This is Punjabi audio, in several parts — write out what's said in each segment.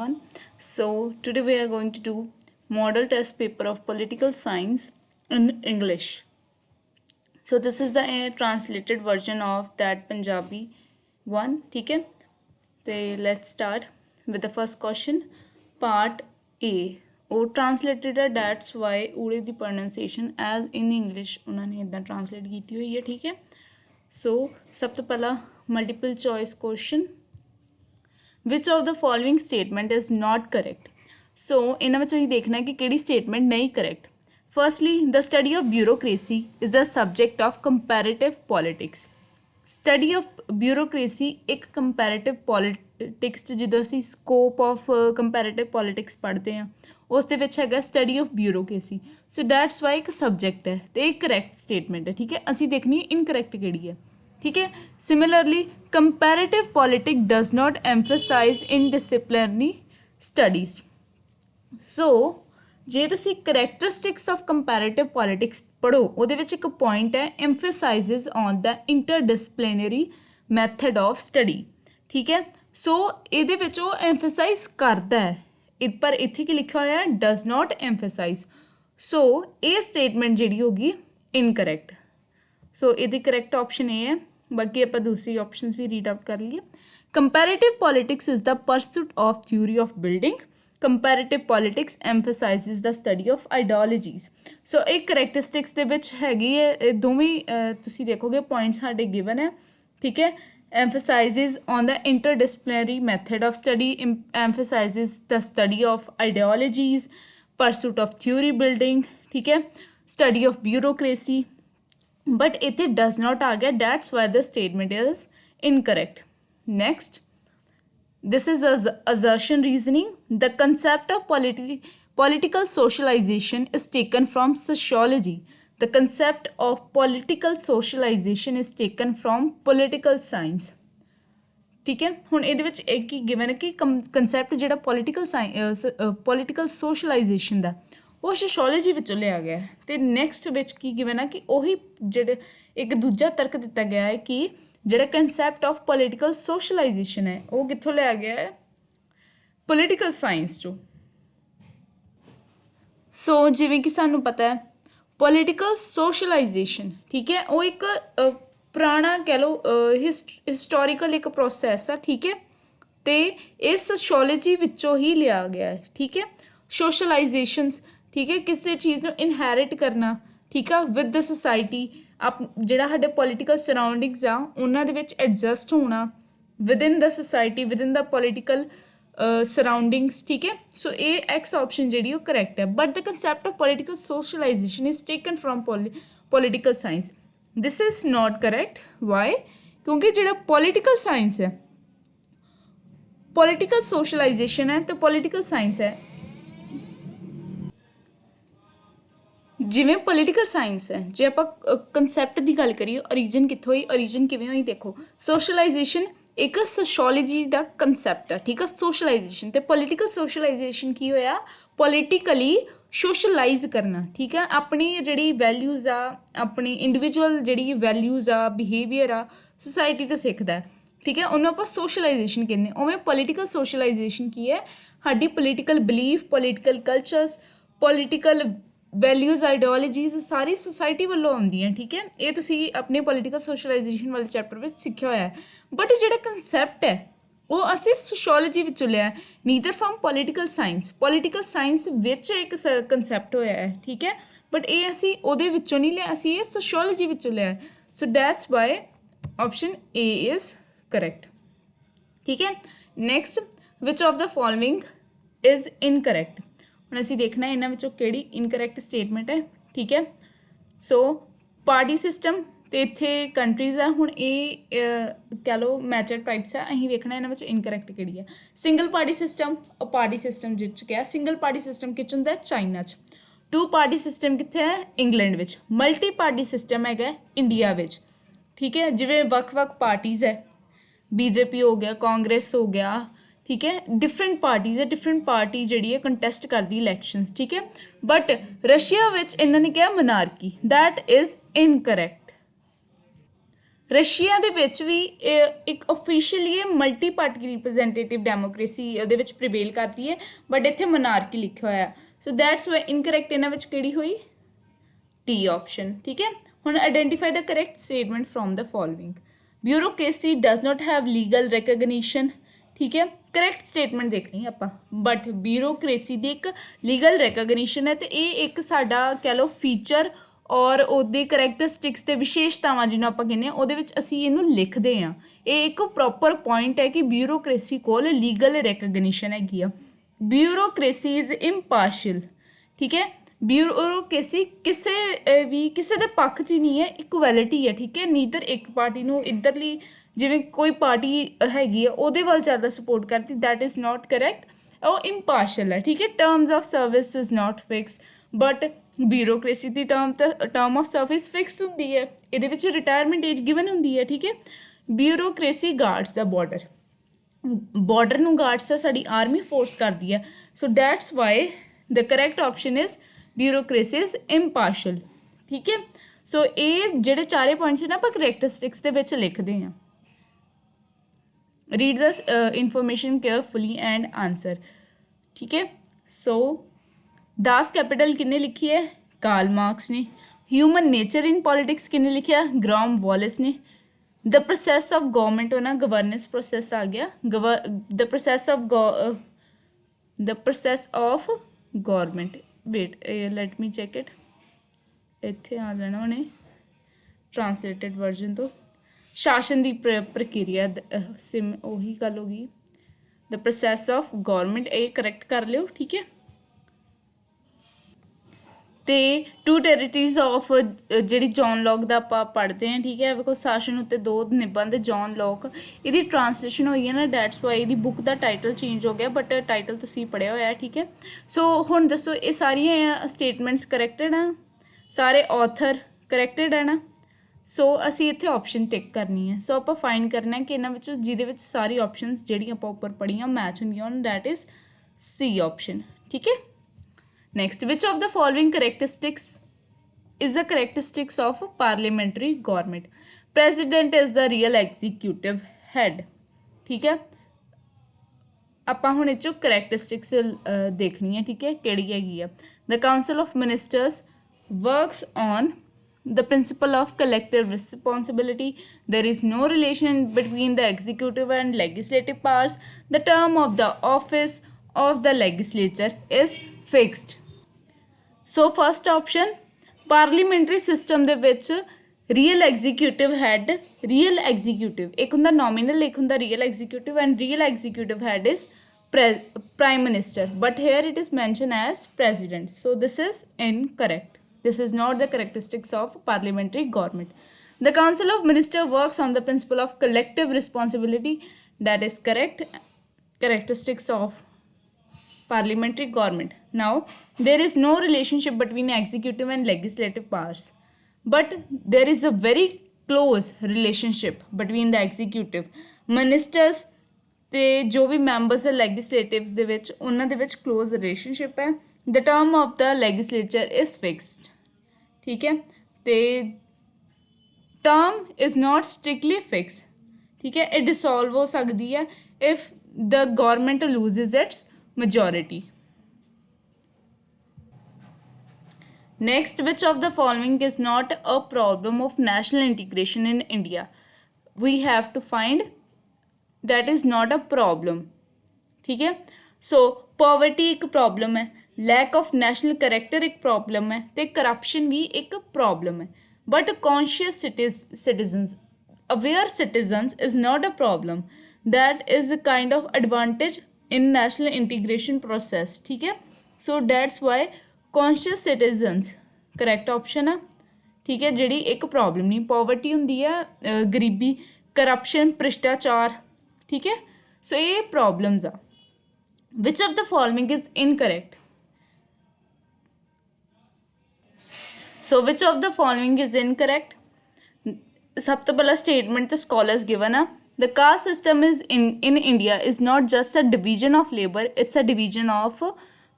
everyone. So today we are going to do model test paper of political science in English. So this is the translated version of that Punjabi one. ठीक है? So let's start with the first question. Part A. ਉਹ translated है, that's why ਉਹਦੇ ਦੀ pronunciation as in English ਉਹਨਾਂ ਨੇ ਇੱਦਾਂ translate ਕੀਤੀ ਹੋਈ ਹੈ, ठीक है? So ਸਭ ਤੋਂ ਪਹਿਲਾਂ multiple choice question. Which of the following statement is not correct? So ਇਹਨਾਂ ਵਿੱਚ ਅਸੀਂ ਦੇਖਣਾ ਕਿ ਕਿਹੜੀ statement ਨਹੀਂ correct. Firstly, the study of bureaucracy is a subject of comparative politics. Study of bureaucracy ਇੱਕ comparative politics 'ਚ ਜਦੋਂ ਅਸੀਂ scope of comparative politics ਪੜ੍ਹਦੇ ਹਾਂ ਉਸ ਦੇ ਵਿੱਚ ਹੈਗਾ study of bureaucracy. So that's why ਇੱਕ subject ਹੈ ਤੇ ਇਹ correct statement ਹੈ, ਠੀਕ ਹੈ? ਅਸੀਂ ਦੇਖਣੀ incorrect ਕਿਹੜੀ ਹੈ, ठीक है? Similarly, comparative politics does not emphasize in disciplinary studies. So ਜੇ ਤੁਸੀਂ characteristics of comparative politics ਪੜ੍ਹੋ ਉਹਦੇ ਵਿੱਚ ਇੱਕ point ਹੈ emphasizes on the interdisciplinary method of study, ਠੀਕ ਹੈ? ਸੋ ਇਹਦੇ ਵਿੱਚ ਉਹ emphasize ਕਰਦਾ ਹੈ, ਪਰ ਇੱਥੇ ਕੀ ਲਿਖਿਆ ਹੋਇਆ ਹੈ does not emphasize. ਸੋ ਇਹ statement ਜਿਹੜੀ ਹੋਗੀ incorrect. ਸੋ ਇਹਦੀ correct option ਇਹ ਹੈ, ਬਾਕੀ ਆਪਾਂ ਦੂਸਰੀ options ਵੀ read out ਕਰ ਲਈਏ. Comparative politics is the pursuit of theory of building. Comparative politics emphasizes the study of ideologies. So ਇਹ characteristics ਦੇ ਵਿੱਚ ਹੈਗੀ ਹੈ, ਇਹ ਦੋਵੇਂ ਤੁਸੀਂ ਦੇਖੋਗੇ points ਸਾਡੇ given ਹੈ, ਠੀਕ ਹੈ? Emphasizes on the interdisciplinary method of study, emphasizes the study of ideologies, pursuit of theory building, ठीक है? Study of bureaucracy. But it does not target, that's why the statement is incorrect. Next, this is assertion reasoning. The concept of political socialization is taken from sociology. The concept of political socialization is taken from political science. ठीक है? ਹੁਣ ਇਹਦੇ ਵਿੱਚ ਇੱਕ ਹੀ ਗਿਵਨ ਹੈ ਕਿ concept ਜਿਹੜਾ political socialization ਦਾ ਉਹ ਸੋਸ਼ੋਲੋਜੀ ਵਿੱਚੋਂ ਲਿਆ ਗਿਆ ਹੈ ਅਤੇ ਨੈਕਸਟ ਵਿੱਚ ਕੀ ਗਿਵਨ ਹੈ ਕਿ ਉਹੀ ਜਿਹੜੇ ਇੱਕ ਦੂਜਾ ਤਰਕ ਦਿੱਤਾ ਗਿਆ ਹੈ ਕਿ ਜਿਹੜਾ ਕੰਸੈਪਟ ਆਫ ਪੋਲੀਟੀਕਲ ਸੋਸ਼ਲਾਈਜੇਸ਼ਨ ਹੈ ਉਹ ਕਿੱਥੋਂ ਲਿਆ ਗਿਆ ਹੈ ਪੋਲੀਟੀਕਲ ਸਾਇੰਸ 'ਚੋਂ. ਸੋ ਜਿਵੇਂ ਕਿ ਸਾਨੂੰ ਪਤਾ ਹੈ ਪੋਲੀਟੀਕਲ ਸੋਸ਼ਲਾਈਜੇਸ਼ਨ, ਠੀਕ ਹੈ, ਉਹ ਇੱਕ ਪੁਰਾਣਾ ਕਹਿ ਲਓ ਹਿਸਟੋਰੀਕਲ ਇੱਕ ਪ੍ਰੋਸੈਸ ਆ, ਠੀਕ ਹੈ, ਅਤੇ ਇਹ ਸੋਸ਼ੋਲੋਜੀ ਵਿੱਚੋਂ ਹੀ ਲਿਆ ਗਿਆ ਹੈ, ਠੀਕ ਹੈ? ਸੋਸ਼ਲਾਈਜੇਸ਼ਨਸ, ਠੀਕ ਹੈ, ਕਿਸੇ ਚੀਜ਼ ਨੂੰ ਇਨਹੈਰਿਟ ਕਰਨਾ, ਠੀਕ ਆ, ਵਿਦ ਦ ਸੋਸਾਇਟੀ, ਜਿਹੜਾ ਸਾਡੇ ਪੋਲੀਟੀਕਲ ਸਰਾਊਂਡਿੰਗਸ ਆ ਉਹਨਾਂ ਦੇ ਵਿੱਚ ਐਡਜਸਟ ਹੋਣਾ within the society, within the political surroundings, ਠੀਕ ਹੈ? ਸੋ ਇਹ ਐਕਸ ਆਪਸ਼ਨ ਜਿਹੜੀ ਉਹ ਕਰੈਕਟ ਹੈ. But the concept of political socialisation is taken from political science. This is not correct. Why? ਕਿਉਂਕਿ ਜਿਹੜਾ ਪੋਲੀਟੀਕਲ ਸਾਇੰਸ ਹੈ, ਪੋਲੀਟੀਕਲ ਸੋਸ਼ਲਾਈਜੇਸ਼ਨ ਹੈ ਅਤੇ ਪੋਲੀਟੀਕਲ ਸਾਇੰਸ ਹੈ. ਜਿਵੇਂ ਪੋਲੀਟੀਕਲ ਸਾਇੰਸ ਹੈ, ਜੇ ਆਪਾਂ ਕੰਸੈਪਟ ਦੀ ਗੱਲ ਕਰੀਏ ਓਰੀਜਨ ਕਿੱਥੋਂ ਹੋਈ, ਓਰੀਜਨ ਕਿਵੇਂ ਹੋਈ, ਦੇਖੋ ਸੋਸ਼ਲਾਈਜੇਸ਼ਨ ਇੱਕ ਸੋਸ਼ੋਲੋਜੀ ਦਾ ਕੰਸੈਪਟ ਆ, ਠੀਕ ਆ, ਸੋਸ਼ਲਾਈਜੇਸ਼ਨ. ਅਤੇ ਪੋਲੀਟੀਕਲ ਸੋਸ਼ਲਾਈਜੇਸ਼ਨ ਕੀ ਹੋਇਆ ਪੋਲੀਟੀਕਲੀ ਸੋਸ਼ਲਾਈਜ਼ ਕਰਨਾ, ਠੀਕ ਆ, ਆਪਣੀ ਜਿਹੜੀ ਵੈਲਿਊਜ਼ ਆ, ਆਪਣੀ ਇੰਡੀਵਿਜੂਅਲ ਜਿਹੜੀ ਵੈਲਿਊਜ਼ ਆ, ਬਿਹੇਵੀਅਰ ਆ ਸੁਸਾਇਟੀ ਤੋਂ ਸਿੱਖਦਾ, ਠੀਕ ਹੈ, ਉਹਨੂੰ ਆਪਾਂ ਸੋਸ਼ਲਾਈਜੇਸ਼ਨ ਕਹਿੰਦੇ. ਉਵੇਂ ਪੋਲੀਟੀਕਲ ਸੋਸ਼ਲਾਈਜੇਸ਼ਨ ਕੀ ਹੈ ਸਾਡੀ political belief, political cultures, political values, ideologies ਸਾਰੀ ਸੁਸਾਇਟੀ ਵੱਲੋਂ ਆਉਂਦੀਆਂ, ਠੀਕ ਹੈ? ਇਹ ਤੁਸੀਂ ਆਪਣੇ ਪੋਲੀਟੀਕਲ ਸੋਸ਼ਲਾਈਜੇਸ਼ਨ ਵਾਲੇ ਚੈਪਟਰ ਵਿੱਚ ਸਿੱਖਿਆ ਹੋਇਆ ਹੈ. ਬਟ ਜਿਹੜਾ ਕੰਸੈਪਟ ਹੈ ਉਹ ਅਸੀਂ ਸੋਸ਼ੋਲੋਜੀ ਵਿੱਚੋਂ ਲਿਆ, neither from political science. Political science ਵਿੱਚ ਇੱਕ ਕੰਸੈਪਟ ਹੋਇਆ ਹੈ, ਠੀਕ ਹੈ, ਬਟ ਇਹ ਅਸੀਂ ਉਹਦੇ ਵਿੱਚੋਂ ਨਹੀਂ ਲਿਆ, ਅਸੀਂ ਇਹ ਸੋਸ਼ੋਲੋਜੀ ਵਿੱਚੋਂ ਲਿਆ. ਸੋ that's Y option A is correct, ਠੀਕ ਹੈ? Next, which of the following is incorrect. ਹੁਣ ਅਸੀਂ ਦੇਖਣਾ ਇਹਨਾਂ ਵਿੱਚੋਂ ਕਿਹੜੀ ਇਨਕਰੈਕਟ ਸਟੇਟਮੈਂਟ ਹੈ, ਠੀਕ ਹੈ? ਸੋ ਪਾਰਟੀ ਸਿਸਟਮ ਅਤੇ ਇੱਥੇ ਕੰਟਰੀਜ਼ ਆ, ਹੁਣ ਇਹ ਕਹਿ ਲਓ ਮੈਚਰ ਟਾਈਪਸ ਆ, ਅਸੀਂ ਵੇਖਣਾ ਇਹਨਾਂ ਵਿੱਚ ਇਨਕਰੈਕਟ ਕਿਹੜੀ ਹੈ. ਸਿੰਗਲ ਪਾਰਟੀ ਸਿਸਟਮ, ਉਹ ਪਾਰਟੀ ਸਿਸਟਮ ਜਿਹ ਕਿਹਾ ਸਿੰਗਲ ਪਾਰਟੀ ਸਿਸਟਮ ਕਿੱਚ ਹੁੰਦਾ ਚਾਈਨਾ 'ਚ. ਟੂ ਪਾਰਟੀ ਸਿਸਟਮ ਕਿੱਥੇ ਹੈ ਇੰਗਲੈਂਡ ਵਿੱਚ. ਮਲਟੀ ਪਾਰਟੀ ਸਿਸਟਮ ਹੈਗਾ ਇੰਡੀਆ ਵਿੱਚ, ਠੀਕ ਹੈ? ਜਿਵੇਂ ਵੱਖ-ਵੱਖ ਪਾਰਟੀਜ਼ ਹੈ, BJP ਹੋ ਗਿਆ, ਕਾਂਗਰਸ ਹੋ ਗਿਆ, ਠੀਕ ਹੈ, ਡਿਫਰੈਂਟ ਪਾਰਟੀਜ਼ ਹੈ, ਡਿਫਰੈਂਟ ਪਾਰਟੀ ਜਿਹੜੀ ਹੈ ਕੰਟੈਸਟ ਕਰਦੀ ਇਲੈਕਸ਼ਨਸ, ਠੀਕ ਹੈ? ਬਟ ਰਸ਼ੀਆ ਵਿੱਚ ਇਹਨਾਂ ਨੇ ਕਿਹਾ ਮਨਾਰਕੀ, ਦੈਟ ਇਜ਼ ਇਨਕਰੈਕਟ. ਰਸ਼ੀਆ ਦੇ ਵਿੱਚ ਵੀ ਇੱਕ ਓਫੀਸ਼ੀਅਲੀ ਮਲਟੀ ਪਾਰਟੀ ਰਿਪਰੈਜ਼ੈਂਟੇਟਿਵ ਡੈਮੋਕ੍ਰੇਸੀ ਉਹਦੇ ਵਿੱਚ ਪ੍ਰੀਵੇਲ ਕਰਦੀ ਹੈ, ਬਟ ਇੱਥੇ ਮਨਾਰਕੀ ਲਿਖਿਆ ਹੋਇਆ। ਸੋ ਦੈਟਸ ਵਾਈ ਇਨਕਰੈਕਟ ਇਹਨਾਂ ਵਿੱਚ ਕਿਹੜੀ ਹੋਈ? T option. ਠੀਕ ਹੈ, ਹੁਣ identify the correct statement from the following. Bureaucracy does not have legal recognition. ਠੀਕ ਹੈ, ਕਰੈਕਟ ਸਟੇਟਮੈਂਟ ਦੇਖਣੀ ਆਪਾਂ, ਬਟ ਬਿਊਰੋਕ੍ਰੇਸੀ ਦੀ ਇੱਕ ਲੀਗਲ ਰਿਕਗਨੀਸ਼ਨ ਹੈ, ਅਤੇ ਇਹ ਇੱਕ ਸਾਡਾ ਕਹਿ ਲਓ ਫੀਚਰ ਔਰ ਉਹਦੇ ਕਰੈਕਟਰਿਸਟਿਕਸ ਅਤੇ ਵਿਸ਼ੇਸ਼ਤਾਵਾਂ ਜਿਹਨੂੰ ਆਪਾਂ ਕਹਿੰਦੇ ਹਾਂ ਉਹਦੇ ਵਿੱਚ ਅਸੀਂ ਇਹਨੂੰ ਲਿਖਦੇ ਹਾਂ। ਇਹ ਇੱਕ ਪ੍ਰੋਪਰ ਪੁਆਇੰਟ ਹੈ ਕਿ ਬਿਊਰੋਕ੍ਰੇਸੀ ਕੋਲ ਲੀਗਲ ਰਿਕਗਨੀਸ਼ਨ ਹੈਗੀ ਆ। Bureaucracy is ਇੰਪਾਰਸ਼ੀਅਲ। ਠੀਕ ਹੈ, ਬਿਊਰੋਕ੍ਰੇਸੀ ਕਿਸੇ ਦੇ ਪੱਖ 'ਚ ਹੀ ਨਹੀਂ ਹੈ, ਇਕੁਐਲਿਟੀ ਹੈ। ਠੀਕ ਹੈ, ਨੀਦਰ ਇੱਕ ਪਾਰਟੀ ਨੂੰ ਇੱਧਰਲੀ ਜਿਵੇਂ ਕੋਈ ਪਾਰਟੀ ਹੈਗੀ ਆ ਉਹਦੇ ਵੱਲ ਜ਼ਿਆਦਾ ਸਪੋਰਟ ਕਰਦੀ, ਦੈਟ ਇਜ਼ ਨਾਟ ਕਰੈਕਟ। ਉਹ ਇੰਪਾਰਸ਼ਲ ਹੈ। ਠੀਕ ਹੈ, terms of service is not fix, but bureaucracy the term of service fix ਹੁੰਦੀ ਹੈ, ਇਹਦੇ ਵਿੱਚ ਰਿਟਾਇਰਮੈਂਟ ਏਜ ਗਿਵਨ ਹੁੰਦੀ ਹੈ। ਠੀਕ ਹੈ, ਬਿਊਰੋਕ੍ਰੇਸੀ ਗਾਰਡਸ ਦਾ ਬਾਰਡਰ ਨੂੰ ਗਾਰਡਸ ਦਾ ਸਾਡੀ ਆਰਮੀ ਫੋਰਸ ਕਰਦੀ ਹੈ। So that's why the correct option is bureaucracy is impartial. ਠੀਕ ਹੈ, ਸੋ ਇਹ ਜਿਹੜੇ ਚਾਰੇ ਪੁਆਇੰਟਸ ਨਾ ਆਪਾਂ ਕਰੈਕਟਰਿਸਟਿਕਸ ਦੇ ਵਿੱਚ ਲਿਖਦੇ ਹਾਂ। Read the information carefully and answer. ਠੀਕ ਹੈ, ਸੋ दास कैपिटल किन्ने लिखी है? कार्ल मार्क्स ने। ह्यूमन नेचर इन पॉलिटिक्स किन्ने लिखा? ग्राम वॉलेस ने। द प्रोसैस ऑफ गवर्नमेंट होना गवर्नेंस प्रोसैस आ गया। The process of government, wait let me check it, इत्थे आ जाना उन्हें ट्रांसलेटेड वर्जन तो शासन की प्रक्रिया सिम उही गल होगी। द प्रोसैस ऑफ गवर्नमेंट ये करैक्ट कर लियो। ठीक है, तो टू टैरेटरीज ऑफ जी जॉन लॉक का आप पढ़ते हैं। ठीक है, बिकॉज शासन उत्ते दो निबंध जॉन लॉक, ये ट्रांसलेशन हुई है ना, डैट्स वाई ये बुक का टाइटल चेंज हो गया, बट टाइटल तुसीं पढ़िया होया है। ठीक है, सो हुण दसो ये सारियां स्टेटमेंट्स करैक्टेड हैं, सारे ऑथर करैक्टेड है ना। सो असी इत्थे ऑप्शन टिक करनी है। सो आप फाइंड करना है कि इन्हां विचों जिहदे विच सारी ऑप्शनस जिहड़ियां आपां उपर पढ़ियां मैच हुंदियां होण, डैट इज़ सी ऑप्शन। ठीक है, next, which of the following characteristics is the characteristics of parliamentary government? President is the real executive head. ठीक है, ਆਪਾਂ ਹੁਣ ਇਹ 'ਚੋਂ ਕਰੈਕਟਰਿਸਟਿਕਸ ਦੇਖਣੀ ਹੈ। ਠੀਕ ਹੈ, ਕਿਹੜੀ ਹੈਗੀ ਆ? The council of ministers works on the principle of collective responsibility. There is no relation between the executive and legislative powers. The term of the office of the legislature is fixed. So first option, parliamentary system ਦੇ ਵਿੱਚ real executive head, real executive ਇੱਕ ਹੁੰਦਾ nominal, ਇੱਕ ਹੁੰਦਾ real executive, and real executive head is prime minister, but here it is mentioned as president. So this is incorrect. This is not the characteristics of parliamentary government. The Council of Ministers works on the principle of collective responsibility. That is correct. Characteristics of parliamentary government. Now, there is no relationship between executive and legislative powers, but there is a very close relationship between the executive ministers ਤੇ ਜੋ ਵੀ ਮੈਂਬਰਸ ਲੈਗਿਸਲੇਟਿਵਸ ਦੇ ਵਿੱਚ ਉਹਨਾਂ ਦੇ ਵਿੱਚ ਕਲੋਜ਼ ਰਿਲੇਸ਼ਨਸ਼ਿਪ ਹੈ। The term of the legislature is fixed. ठीक है, तो term is not strictly fix. ठीक है, ये डिसॉल्व हो सकती है if the government loses its majority. Next, which of the following is not a problem of national integration in India? We have to find that is not a problem. ठीक है, so poverty एक problem है, लैक ऑफ नैशनल करैक्टर एक प्रॉब्लम है, तो करप्शन भी एक प्रॉब्लम है, but conscious citizens, aware citizens is not a problem, that is a kind of advantage in national integration process. ठीक है, so that's why conscious citizens correct option है। ठीक है, जी एक प्रॉब्लम नहीं, पॉवर्टी होंगी है गरीबी, करप्शन, भ्रिष्टाचार। ठीक है, सो ये प्रॉब्लम्स आ। Which of the following is incorrect? So which of the following is incorrect? सब तो पहला statement the scholars given है, the caste system is in India is not just a division of labor, it's a division of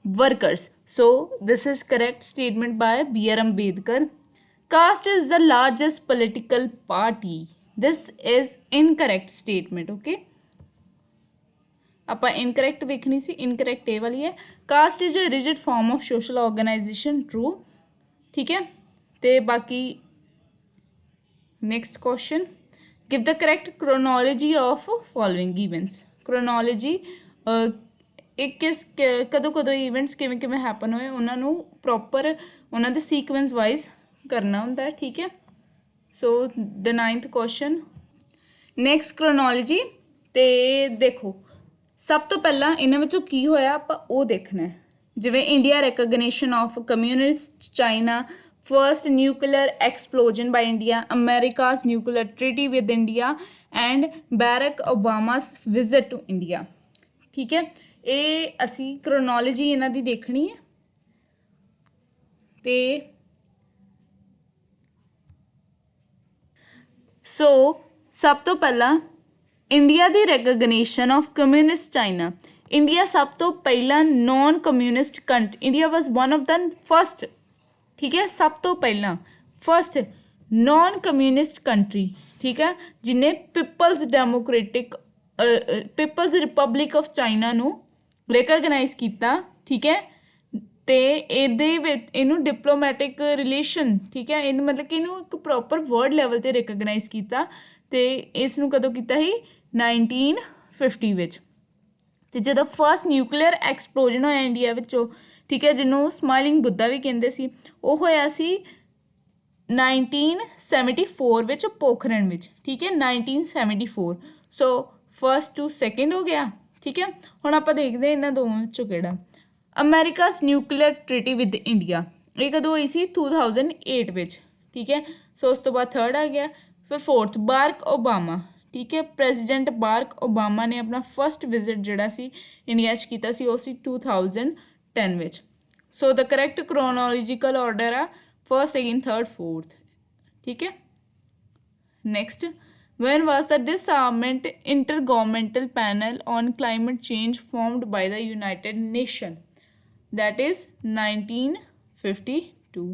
workers. So this is correct statement by B.R. Ambedkar. Caste is the largest political party. This is incorrect statement. Okay, ਆਪਾਂ ਇਨਕਰੈਕਟ ਵੇਖਣੀ ਸੀ, ਇਨਕਰੈਕਟ ਇਹ ਵਾਲੀ ਹੈ। Caste is a rigid form of social organisation, true. ਠੀਕ ਹੈ, ਤੇ ਬਾਕੀ next question, give the correct chronology of following events. Chronology ਇਹ ਕਿਸ ਕਦੋਂ ਕਦੋਂ ਇਵੈਂਟਸ ਕਿਵੇਂ ਕਿਵੇਂ ਹੈਪਨ ਹੋਏ ਉਹਨਾਂ ਨੂੰ ਪ੍ਰੋਪਰ ਉਹਨਾਂ ਦੇ ਸੀਕੁਐਂਸ ਵਾਈਜ਼ ਕਰਨਾ ਹੁੰਦਾ। ਠੀਕ ਹੈ, ਸੋ ਦ 9th ਕੁਐਸਚਨ, ਨੈਕਸਟ ਕ੍ਰੋਨੋਲੋਜੀ। ਤੇ ਦੇਖੋ ਸਭ ਤੋਂ ਪਹਿਲਾਂ ਇਹਨਾਂ ਵਿੱਚੋਂ ਕੀ ਹੋਇਆ ਆਪਾਂ ਉਹ ਦੇਖਣਾ। ਜਿਵੇਂ India recognition of communist China, first nuclear explosion by India, America's nuclear treaty with India and Barack Obama's visit to India. ਠੀਕ ਹੈ, ਇਹ ਅਸੀਂ ਕ੍ਰੋਨੋਲੋਜੀ ਇਹਨਾਂ ਦੀ ਦੇਖਣੀ ਹੈ। ਤੇ ਸੋ ਸਭ ਤੋਂ ਪਹਿਲਾਂ India the recognition of communist China. India ਸਭ ਤੋਂ ਪਹਿਲਾਂ non communist India was one of the first, ਠੀਕ ਹੈ, ਸਭ ਤੋਂ ਪਹਿਲਾਂ ਫਸਟ ਨੋਨ ਕਮਿਊਨਿਸਟ ਕੰਟਰੀ, ਠੀਕ ਹੈ, ਜਿਹਨੇ ਪੀਪਲਜ਼ ਰਿਪਬਲਿਕ ਆਫ ਚਾਈਨਾ ਨੂੰ ਰੈਕਗਨਾਈਜ਼ ਕੀਤਾ। ਠੀਕ ਹੈ, ਤੇ ਇਹਦੇ ਵਿੱਚ ਇਹਨੂੰ ਡਿਪਲੋਮੈਟਿਕ ਰਿਲੇਸ਼ਨ, ਠੀਕ ਹੈ, ਇਹਨੂੰ ਮਤਲਬ ਕਿ ਇਹਨੂੰ ਇੱਕ ਪ੍ਰੋਪਰ ਵਰਲਡ ਲੈਵਲ 'ਤੇ ਰੈਕਗਨਾਈਜ਼ ਕੀਤਾ। ਤੇ ਇਸ ਨੂੰ ਕਦੋਂ ਕੀਤਾ ਸੀ? 1950 ਵਿੱਚ। ਤੇ ਜਦੋਂ ਫਸਟ ਨਿਊਕਲੀਅਰ ਐਕਸਪਲੋਜਨ ਹੋਇਆ ਇੰਡੀਆ ਵਿੱਚੋਂ, ਠੀਕ ਹੈ, ਜਿਹਨੂੰ ਸਮਾਈਲਿੰਗ ਬੁੱਧਾ ਵੀ ਕਹਿੰਦੇ ਸੀ, ਉਹ ਹੋਇਆ ਸੀ 1974 ਵਿੱਚ ਪੋਖਰਨ ਵਿੱਚ। ਠੀਕ ਹੈ, 1974। ਸੋ ਫਸਟ ਟੂ ਸੈਕਿੰਡ ਹੋ ਗਿਆ। ਠੀਕ ਹੈ, ਹੁਣ ਆਪਾਂ ਦੇਖਦੇ ਇਹਨਾਂ ਦੋਵਾਂ ਵਿੱਚੋਂ ਕਿਹੜਾ। ਅਮੈਰੀਕਾਜ਼ ਨਿਊਕਲੀਅਰ ਟ੍ਰੀਟੀ ਵਿਦ ਇੰਡੀਆ, ਇਹ ਕਦੋਂ ਹੋਈ ਸੀ? 2008 ਵਿੱਚ। ਠੀਕ ਹੈ, ਸੋ ਉਸ ਤੋਂ ਬਾਅਦ ਥਰਡ ਆ ਗਿਆ। ਫਿਰ ਫੋਰਥ ਬਾਰਕ ਓਬਾਮਾ, ਠੀਕ ਹੈ, ਪ੍ਰੈਜ਼ੀਡੈਂਟ ਬਾਰਕ ਓਬਾਮਾ ਨੇ ਆਪਣਾ ਫਸਟ ਵਿਜ਼ਿਟ ਜਿਹੜਾ ਸੀ ਇੰਡੀਆ 'ਚ ਕੀਤਾ ਸੀ, ਉਹ ਸੀ 2010 ਵਿੱਚ। ਸੋ ਦ ਕਰੈਕਟ ਕ੍ਰੋਨੋਲੋਜੀਕਲ ਆਰਡਰ ਆ ਫਸਟ, ਸੈਕਿੰਡ, ਥਰਡ, ਫੋਰਥ। ਠੀਕ ਹੈ, next, when was the disarmament intergovernmental panel on climate change formed by the United Nations? That is 1952.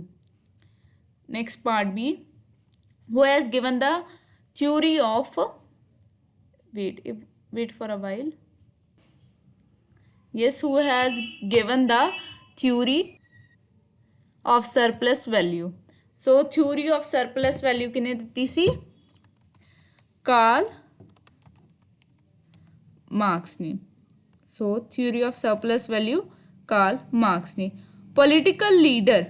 Next part B, who has given the theory of wait for a while. Yes, who has given the theory of surplus value? So theory of surplus value ਕਿਹਨੇ ਦਿੱਤੀ ਸੀ? ਕਾਰਲ ਮਾਰਕਸ ਨੇ। So theory of surplus value Karl Marx ਨੇ। Political leader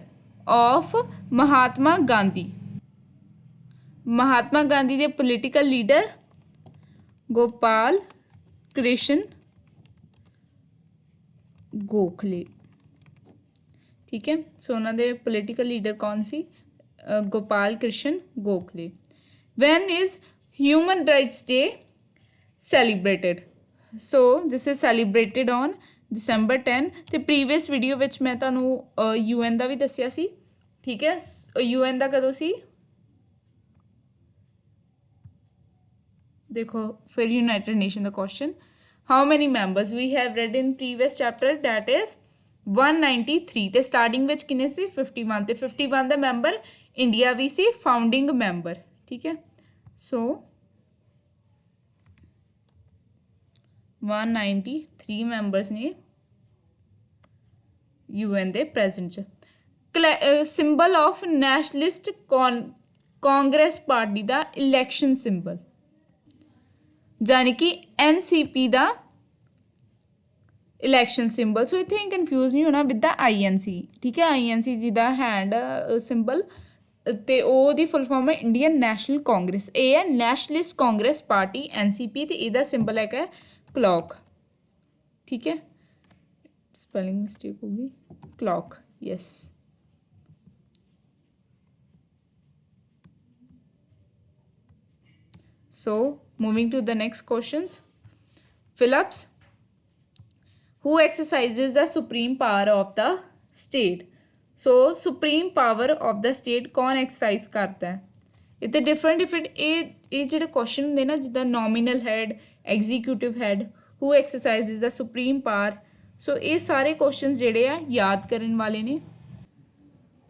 of Mahatma Gandhi, Mahatma Gandhi ਦੇ ਪੋਲੀਟੀਕਲ ਲੀਡਰ ਗੋਪਾਲ ਕ੍ਰਿਸ਼ਨ ਗੋਖਲੇ। ਠੀਕ ਹੈ, ਸੋ ਉਹਨਾਂ ਦੇ ਪੋਲੀਟੀਕਲ ਲੀਡਰ ਕੌਣ ਸੀ? Gopal Krishna Gokhale. When is Human Rights Day celebrated? So this is celebrated on December 10। ਤੇ ਪ੍ਰੀਵੀਅਸ ਵੀਡੀਓ ਵਿੱਚ ਮੈਂ ਤੁਹਾਨੂੰ UN ਦਾ ਵੀ ਦੱਸਿਆ ਸੀ। ਠੀਕ ਹੈ, UN ਦਾ ਕਦੋਂ ਸੀ? ਦੇਖੋ ਫਿਰ ਯੂਨਾਈਟਿਡ ਨੇਸ਼ਨ ਦਾ question, how many members we have read in previous chapter, that is 193। ਤੇ ਸਟਾਰਟਿੰਗ ਵਿੱਚ ਕਿੰਨੇ ਸੀ? 51। ਤੇ 51 ਦਾ ਮੈਂਬਰ ਇੰਡੀਆ ਵੀ ਸੀ, ਫਾਊਂਡਿੰਗ ਮੈਂਬਰ। ਠੀਕ ਹੈ, ਸੋ 193 ਮੈਂਬਰਸ ਨੇ UN ਦੇ ਪ੍ਰੈਜ਼ੈਂਟ 'ਚ। ਸਿੰਬਲ ਆਫ ਨੈਸ਼ਨਲਿਸਟ ਕਾਂਗਰਸ ਪਾਰਟੀ ਦਾ ਇਲੈਕਸ਼ਨ ਸਿੰਬਲ, ਯਾਨੀ ਕਿ NCP ਦਾ ਇਲੈਕਸ਼ਨ ਸਿੰਬਲ। ਸੋ ਇੱਥੇ ਕਨਫਿਊਜ਼ ਨਹੀਂ ਹੋਣਾ ਵਿਦ ਦਾ INC। ਠੀਕ ਹੈ, INC ਜਿਹਦਾ ਹੈਂਡ ਸਿੰਬਲ, ਤੇ ਉਹਦੀ ਫੁੱਲ ਫਾਰਮ ਹੈ ਇੰਡੀਅਨ ਨੈਸ਼ਨਲ ਕਾਂਗਰਸ। ਇਹ ਹੈ ਨੈਸ਼ਨਲਿਸਟ ਕਾਂਗਰਸ ਪਾਰਟੀ NCP, ਤੇ ਇਹਦਾ ਸਿੰਬਲ ਹੈਗਾ ਕਲੌਕ। ਠੀਕ ਹੈ, ਸਪੈਲਿੰਗ ਮਿਸਟੇਕ ਹੋ ਗਈ, clock, yes. So moving to the next questions, Philips, who exercises the supreme power of the state? So supreme power of the state ਕੌਣ ਐਕਸਰਸਾਈਜ਼ ਕਰਦਾ ਹੈ? ਇੱਥੇ ਡਿਫਰੈਂਟ ਇਹ ਜਿਹੜੇ ਕੁਐਸਚਨ ਹੁੰਦੇ ਨਾ, ਜਿੱਦਾਂ ਨੋਮੀਨਲ ਹੈਡ, ਐਗਜ਼ੀਕਿਊਟਿਵ ਹੈਡ, ਹੂ ਐਕਸਰਸਾਈਜ਼ ਦਾ ਸੁਪਰੀਮ ਪਾਵਰ। ਸੋ ਇਹ ਸਾਰੇ ਕੁਐਸਚਨਸ ਜਿਹੜੇ ਆ ਯਾਦ ਕਰਨ ਵਾਲੇ ਨੇ।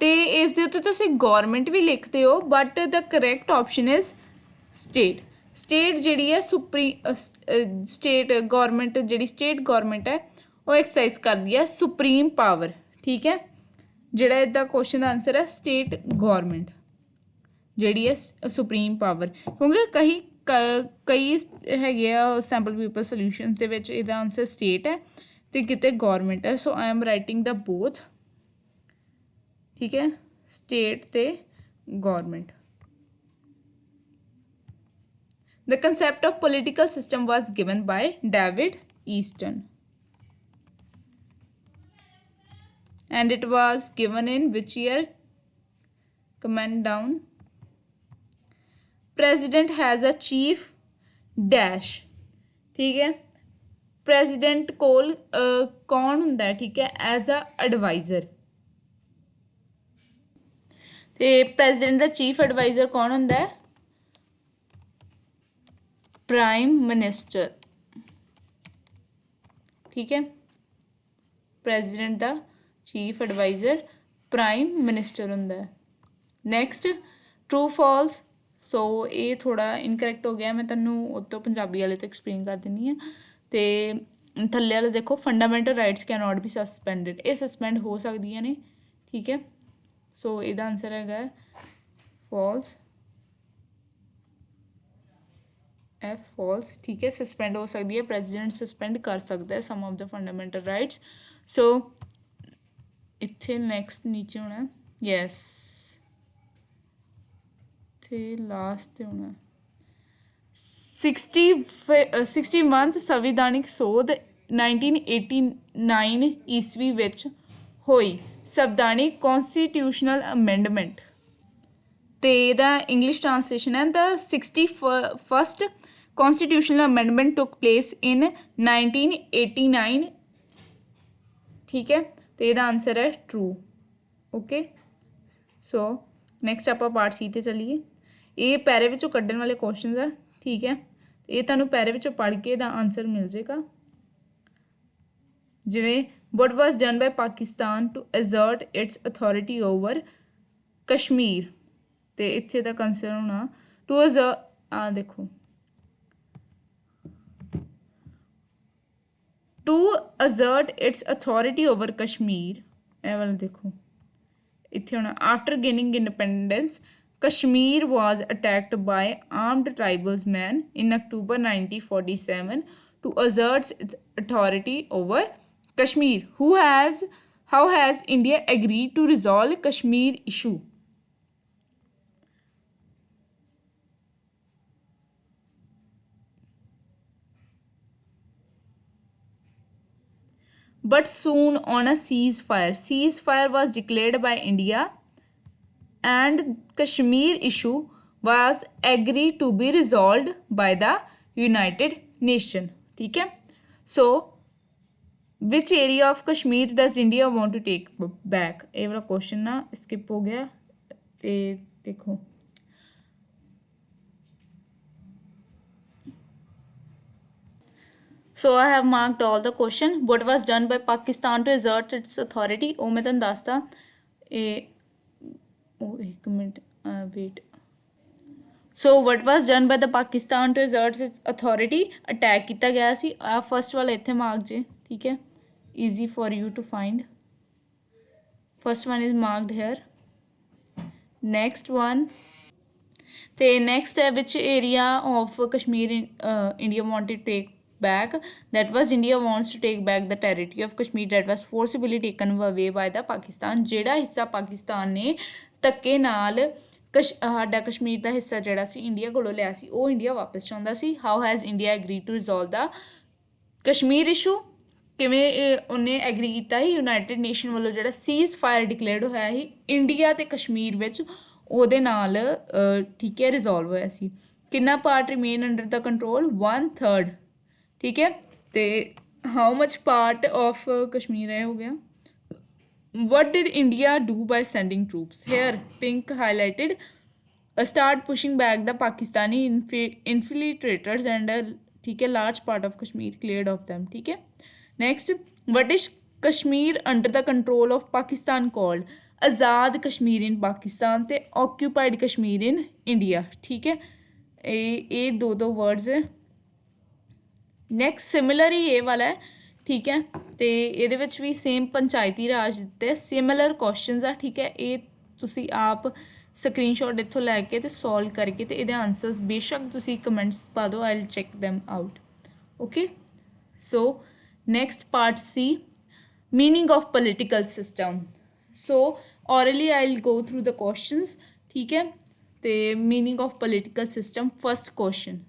ਤੇ ਇਸ ਦੇ ਉੱਤੇ ਤੁਸੀਂ ਗੌਰਮੈਂਟ ਵੀ ਲਿਖਦੇ ਹੋ, but the correct option is state state जिहड़ी है स्टेट गौरमेंट जिहड़ी स्टेट गौरमेंट है वो एक्सरसाइज करदी है सुप्रीम पावर। ठीक है, जिहड़ा इहदा क्वेश्चन दा आंसर है स्टेट गौरमेंट जिहड़ी है सुप्रीम पावर, क्योंकि कई हैगे आ सैंपल पेपर सोल्यूशन दे विच इहदा आंसर स्टेट है ते किते गौरमेंट है। So I am writing the both. ठीक है, स्टेट ते government. The concept of political system was given by David Easton, and it was given in which year? Comment down. President has a chief dash। ठीक है, president कोल कौन हुंदा है? ठीक है, as a advisor। ते president दा chief advisor कौन हुंदा है? Prime minister. ठीक है, प्रेजिडेंट दा चीफ एडवाइजर प्राइम मिनिस्टर हुंदा है। Next true false. सो ये थोड़ा इनकरैक्ट हो गया, मैं तैनूं उस तो पंजाबी वाले तो एक्सप्लेन कर दिंदी हाँ। तो थल्ले वाले देखो, fundamental rights can not be suspended, ये सस्पेंड हो सकदियां ने। ठीक है, सो इसदा आंसर है फॉल्स, एफ फॉल्स। ठीक है, सस्पेंड हो सकती है, प्रेजिडेंट सस्पेंड कर सकता है सम ऑफ द फंडामेंटल राइट्स। सो इत्थे नैक्सट नीचे होना यस, थे लास्ट ते होना 61 संविधानिक सोध 1989 ईस्वी विच होई। संवैधानिक कॉन्स्टिट्यूशनल अमेंडमेंट ते दा इंग्लिश ट्रांसलेशन है the 61st constitutional amendment took place in 1989। ठीक है, तो यदा आंसर है ट्रू। ओके, सो नैक्सट आप पार्ट सी ते चलीए। ये पैरे विचों कड्ढण वाले क्वेश्चन है। ठीक है, ये तुहानूं पैरे विचों पढ़ के दा आंसर मिल जाएगा। जिवें what was done by Pakistan to assert its authority over Kashmir, तो इत्थे दा कंसर होना टू एजर्ट, देखो to assert its authority over Kashmir, ए वाला देखो इत्थे होना after gaining independence Kashmir was attacked by armed tribals man in October 1947 to assert its authority over Kashmir. How has India agreed to resolve Kashmir issue? But soon on a ceasefire. Ceasefire was declared by India and Kashmir issue was agreed to be resolved by the United Nations. ठीक है, so which area of Kashmir does India want to take back? ये वाला क्वेश्चन ना स्किप हो गया, ते देखो So I have marked all the question. What was done by Pakistan to exert its authority? ਉਹ ਮੈਂ ਤੁਹਾਨੂੰ ਦੱਸਦਾ। एक minute wait. So what was done by the Pakistan to exert its authority? Attack ਕੀਤਾ ਗਿਆ ਸੀ। फर्स्ट वाला ਇੱਥੇ mark ਜੇ। ठीक है, easy for you to find. First one is marked here. Next one. The next है which area of Kashmir India wanted to take back? That was India wants to take back the territory of Kashmir that was forcibly taken away by the Pakistan। ਜਿਹੜਾ ਹਿੱਸਾ ਪਾਕਿਸਤਾਨ ਨੇ ਧੱਕੇ ਨਾਲ ਸਾਡਾ ਕਸ਼ਮੀਰ ਦਾ ਹਿੱਸਾ ਜਿਹੜਾ ਸੀ ਇੰਡੀਆ ਕੋਲੋਂ ਲਿਆ ਸੀ, ਉਹ ਇੰਡੀਆ ਵਾਪਸ ਚਾਹੁੰਦਾ ਸੀ। How has India agree to resolve the Kashmir issue? ਕਿਵੇਂ ਉਹਨੇ ਐਗਰੀ ਕੀਤਾ ਸੀ? ਯੂਨਾਈਟਿਡ ਨੇਸ਼ਨ ਵੱਲੋਂ ਜਿਹੜਾ ਸੀਜ਼ ਫਾਇਰ ਡਿਕਲੇਅਰਡ ਹੋਇਆ ਸੀ ਇੰਡੀਆ ਅਤੇ ਕਸ਼ਮੀਰ ਵਿੱਚ, ਉਹਦੇ ਨਾਲ ਠੀਕ ਹੈ ਰਿਜ਼ੋਲਵ ਹੋਇਆ ਸੀ। ਕਿੰਨਾ part remain under the control? 1/3। ठीक है, तो how much part of Kashmir है हो गया। What did India do by sending troops? Here pink highlighted start pushing back the Pakistani infiltrators and ठीक है large part of Kashmir cleared of them. ठीक है, next what is Kashmir under the control of Pakistan called? Azad Kashmir in Pakistan ते ऑक्यूपाइड कश्मीर इन इंडिया। ठीक है, ये दो दो वर्ड्स नैक्सट सिमिलर ही ये वाला है ठीक है तो ये भी सेम पंचायती राज दिते सिमिलर क्वेश्चन आ ठीक है ये तुसी आप स्क्रीनशॉट इत्थों लैके तो सॉल्व करके तो ये आंसर्स बेशक तुसी कमेंट्स पा दो I will check them out okay so next part C meaning of political system so orally I will go through the questions ठीक है तो meaning of political system first question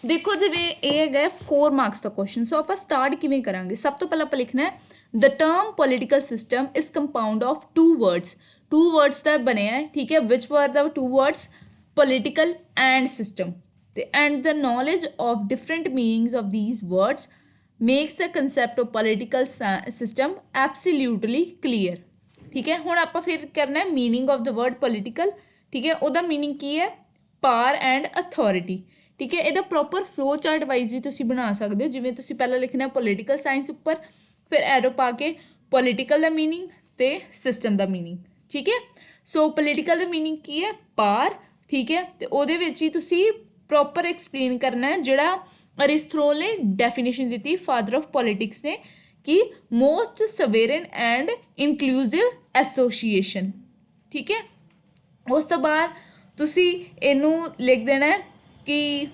देखो जिवें ये है 4 मार्क्स का क्वेश्चन सो आप स्टार्ट किवें करांगे सब तो पहले आप लिखना है the term political system is compound of two words का बनया है ठीक है which were the two words political and system and the knowledge of different meanings of these words makes the concept of political system absolutely clear ठीक है हुण आपां फिर करना है meaning of the word political ठीक है उहदा मीनिंग की है पावर एंड अथॉरिटी ठीक है यदा प्रॉपर फ्लो चार्ट वाइज भी तुसीं बना सकते हो जिवें तुसीं पहला लिखना पोलिटिकल साइंस उपर फिर एरो पा के पोलिटिकल दा मीनिंग ते सिस्टम दा मीनिंग ठीक है सो पोलिटिकल दा मीनिंग की है पावर ठीक है तो उहदे विच ही तुसीं प्रॉपर एक्सप्लेन करना है जिहड़ा अरिस्टोटल ने definition the father of politics ने कि मोस्ट सवेरन एंड इनक्लूसिव एसोसीएशन ठीक है उस तो बाद तुसी इनू लिख देना है कि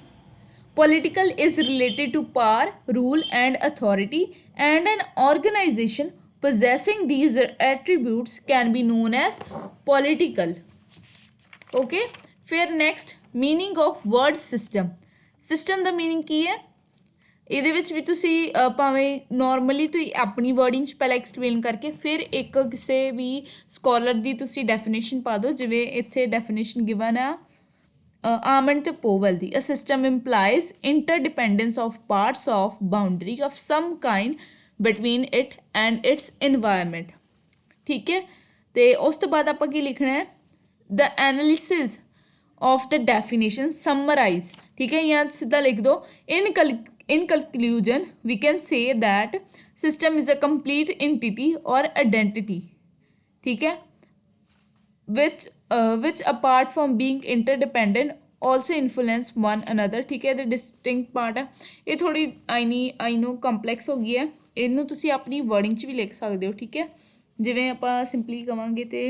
political is related to power rule and authority and an organisation possessing these attributes can be known as political okay फिर next meaning of word system दा मीनिंग की है ਇਹਦੇ ਵਿੱਚ ਵੀ ਤੁਸੀਂ ਭਾਵੇਂ ਨੋਰਮਲੀ ਤੁਸੀਂ ਆਪਣੀ ਵਰਡਿੰਗ 'ਚ ਪਹਿਲਾਂ ਐਕਸਪਲੇਨ ਕਰਕੇ ਫਿਰ ਇੱਕ ਕਿਸੇ ਵੀ ਸਕੋਲਰ ਦੀ ਤੁਸੀਂ ਡੈਫੀਨੇਸ਼ਨ ਪਾ ਦਿਓ ਜਿਵੇਂ ਇੱਥੇ ਡੈਫੀਨੇਸ਼ਨ ਗਿਵਨ ਆ ਆਮੰਡ ਤੇ ਪੋਵਲ ਦੀ a system implies interdependence of parts of boundary of some kind between it and its environment ਠੀਕ ਹੈ ਅਤੇ ਉਸ ਤੋਂ ਬਾਅਦ ਆਪਾਂ ਕੀ ਲਿਖਣਾ ਹੈ the analysis of the definition summarise ठीक है यहाँ सीधा लिख दो in conclusion we can say that system is a complete entity or identity ठीक है which apart from being interdependent also influence one another ठीक है the distinct part है ये थोड़ी आई नो complex हो गई है इनू तुसी अपनी wording च भी लिख सकते हो ठीक है जिवें आपां सिंपली कवांगे ते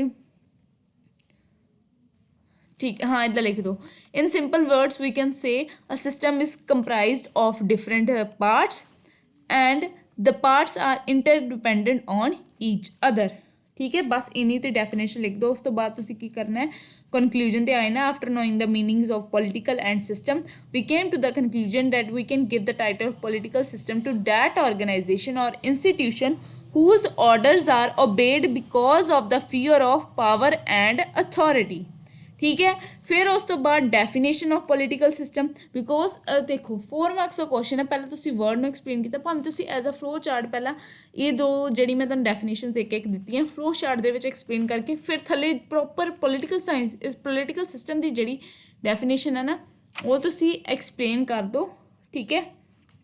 ठीक हाँ इदा लिख दो in simple words we can say a system is comprised of different parts and the parts are interdependent on each other ठीक है बस इन्हीं तो डेफिनेशन लिख दो उस तो बाद तुसी की करना है कंक्लूजन ते आए ना after knowing the meanings of political and system we came to the conclusion that we can give the title of political system to that organisation और institution whose orders are obeyed because of the fear of power and authority ठीक है फिर उस तो बाद definition of political system because देखो 4 मार्क्स का क्वेश्चन है पहले तुसी वर्ड में एक्सप्लेन किया भावें तुसी एज अ फ्लो चार्ट पहला ये दो जी मैं तुहानूं डेफिनेशन एक एक दी हैं flow chart they which explain करके फिर थले प्रॉपर पॉलिटिकल साइंस इस पॉलिटिकल सिस्टम की जी डेफिनेशन है ना वो तुसी एक्सप्लेन कर दो ठीक है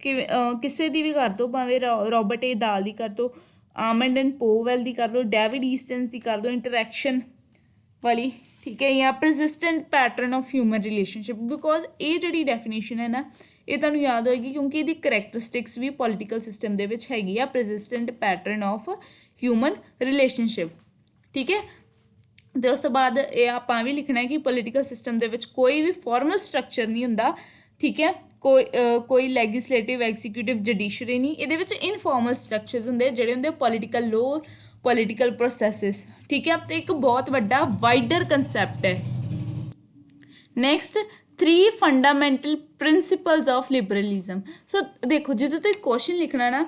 कि किसी की भी कर दो भावें रॉबर्ट ए दाल की कर दो आमंड एंड पोवेल की कर दो डेविड ईस्टन्स की कर दो इंटरैक्शन वाली ठीक है या persistent pattern of human relationship because ये जी डेफिनेशन है ना ये तुहानूं याद होएगी क्योंकि ये करैक्टरिस्टिक्स भी पॉलिटिकल सिस्टम दे विच हैगी आ persistent pattern of human relationship ठीक है तो उस तो बाद ये आपां भी लिखना है कि पॉलिटिकल सिस्टम दे विच कोई भी फॉर्मल स्ट्रक्चर नहीं हुंदा ठीक है कोई लैगिसलेटिव एग्जीक्यूटिव जुडिशरी नहीं ये इनफॉर्मल स्ट्रक्चर्स होंगे जिहड़े होंदे पॉलिटिकल लॉ पॉलिटिकल प्रोसैसिस ठीक है तो एक बहुत बड़ा वाइडर कंसैप्ट है next 3 fundamental principles of liberalism so देखो जो तो क्वेश्चन लिखना ना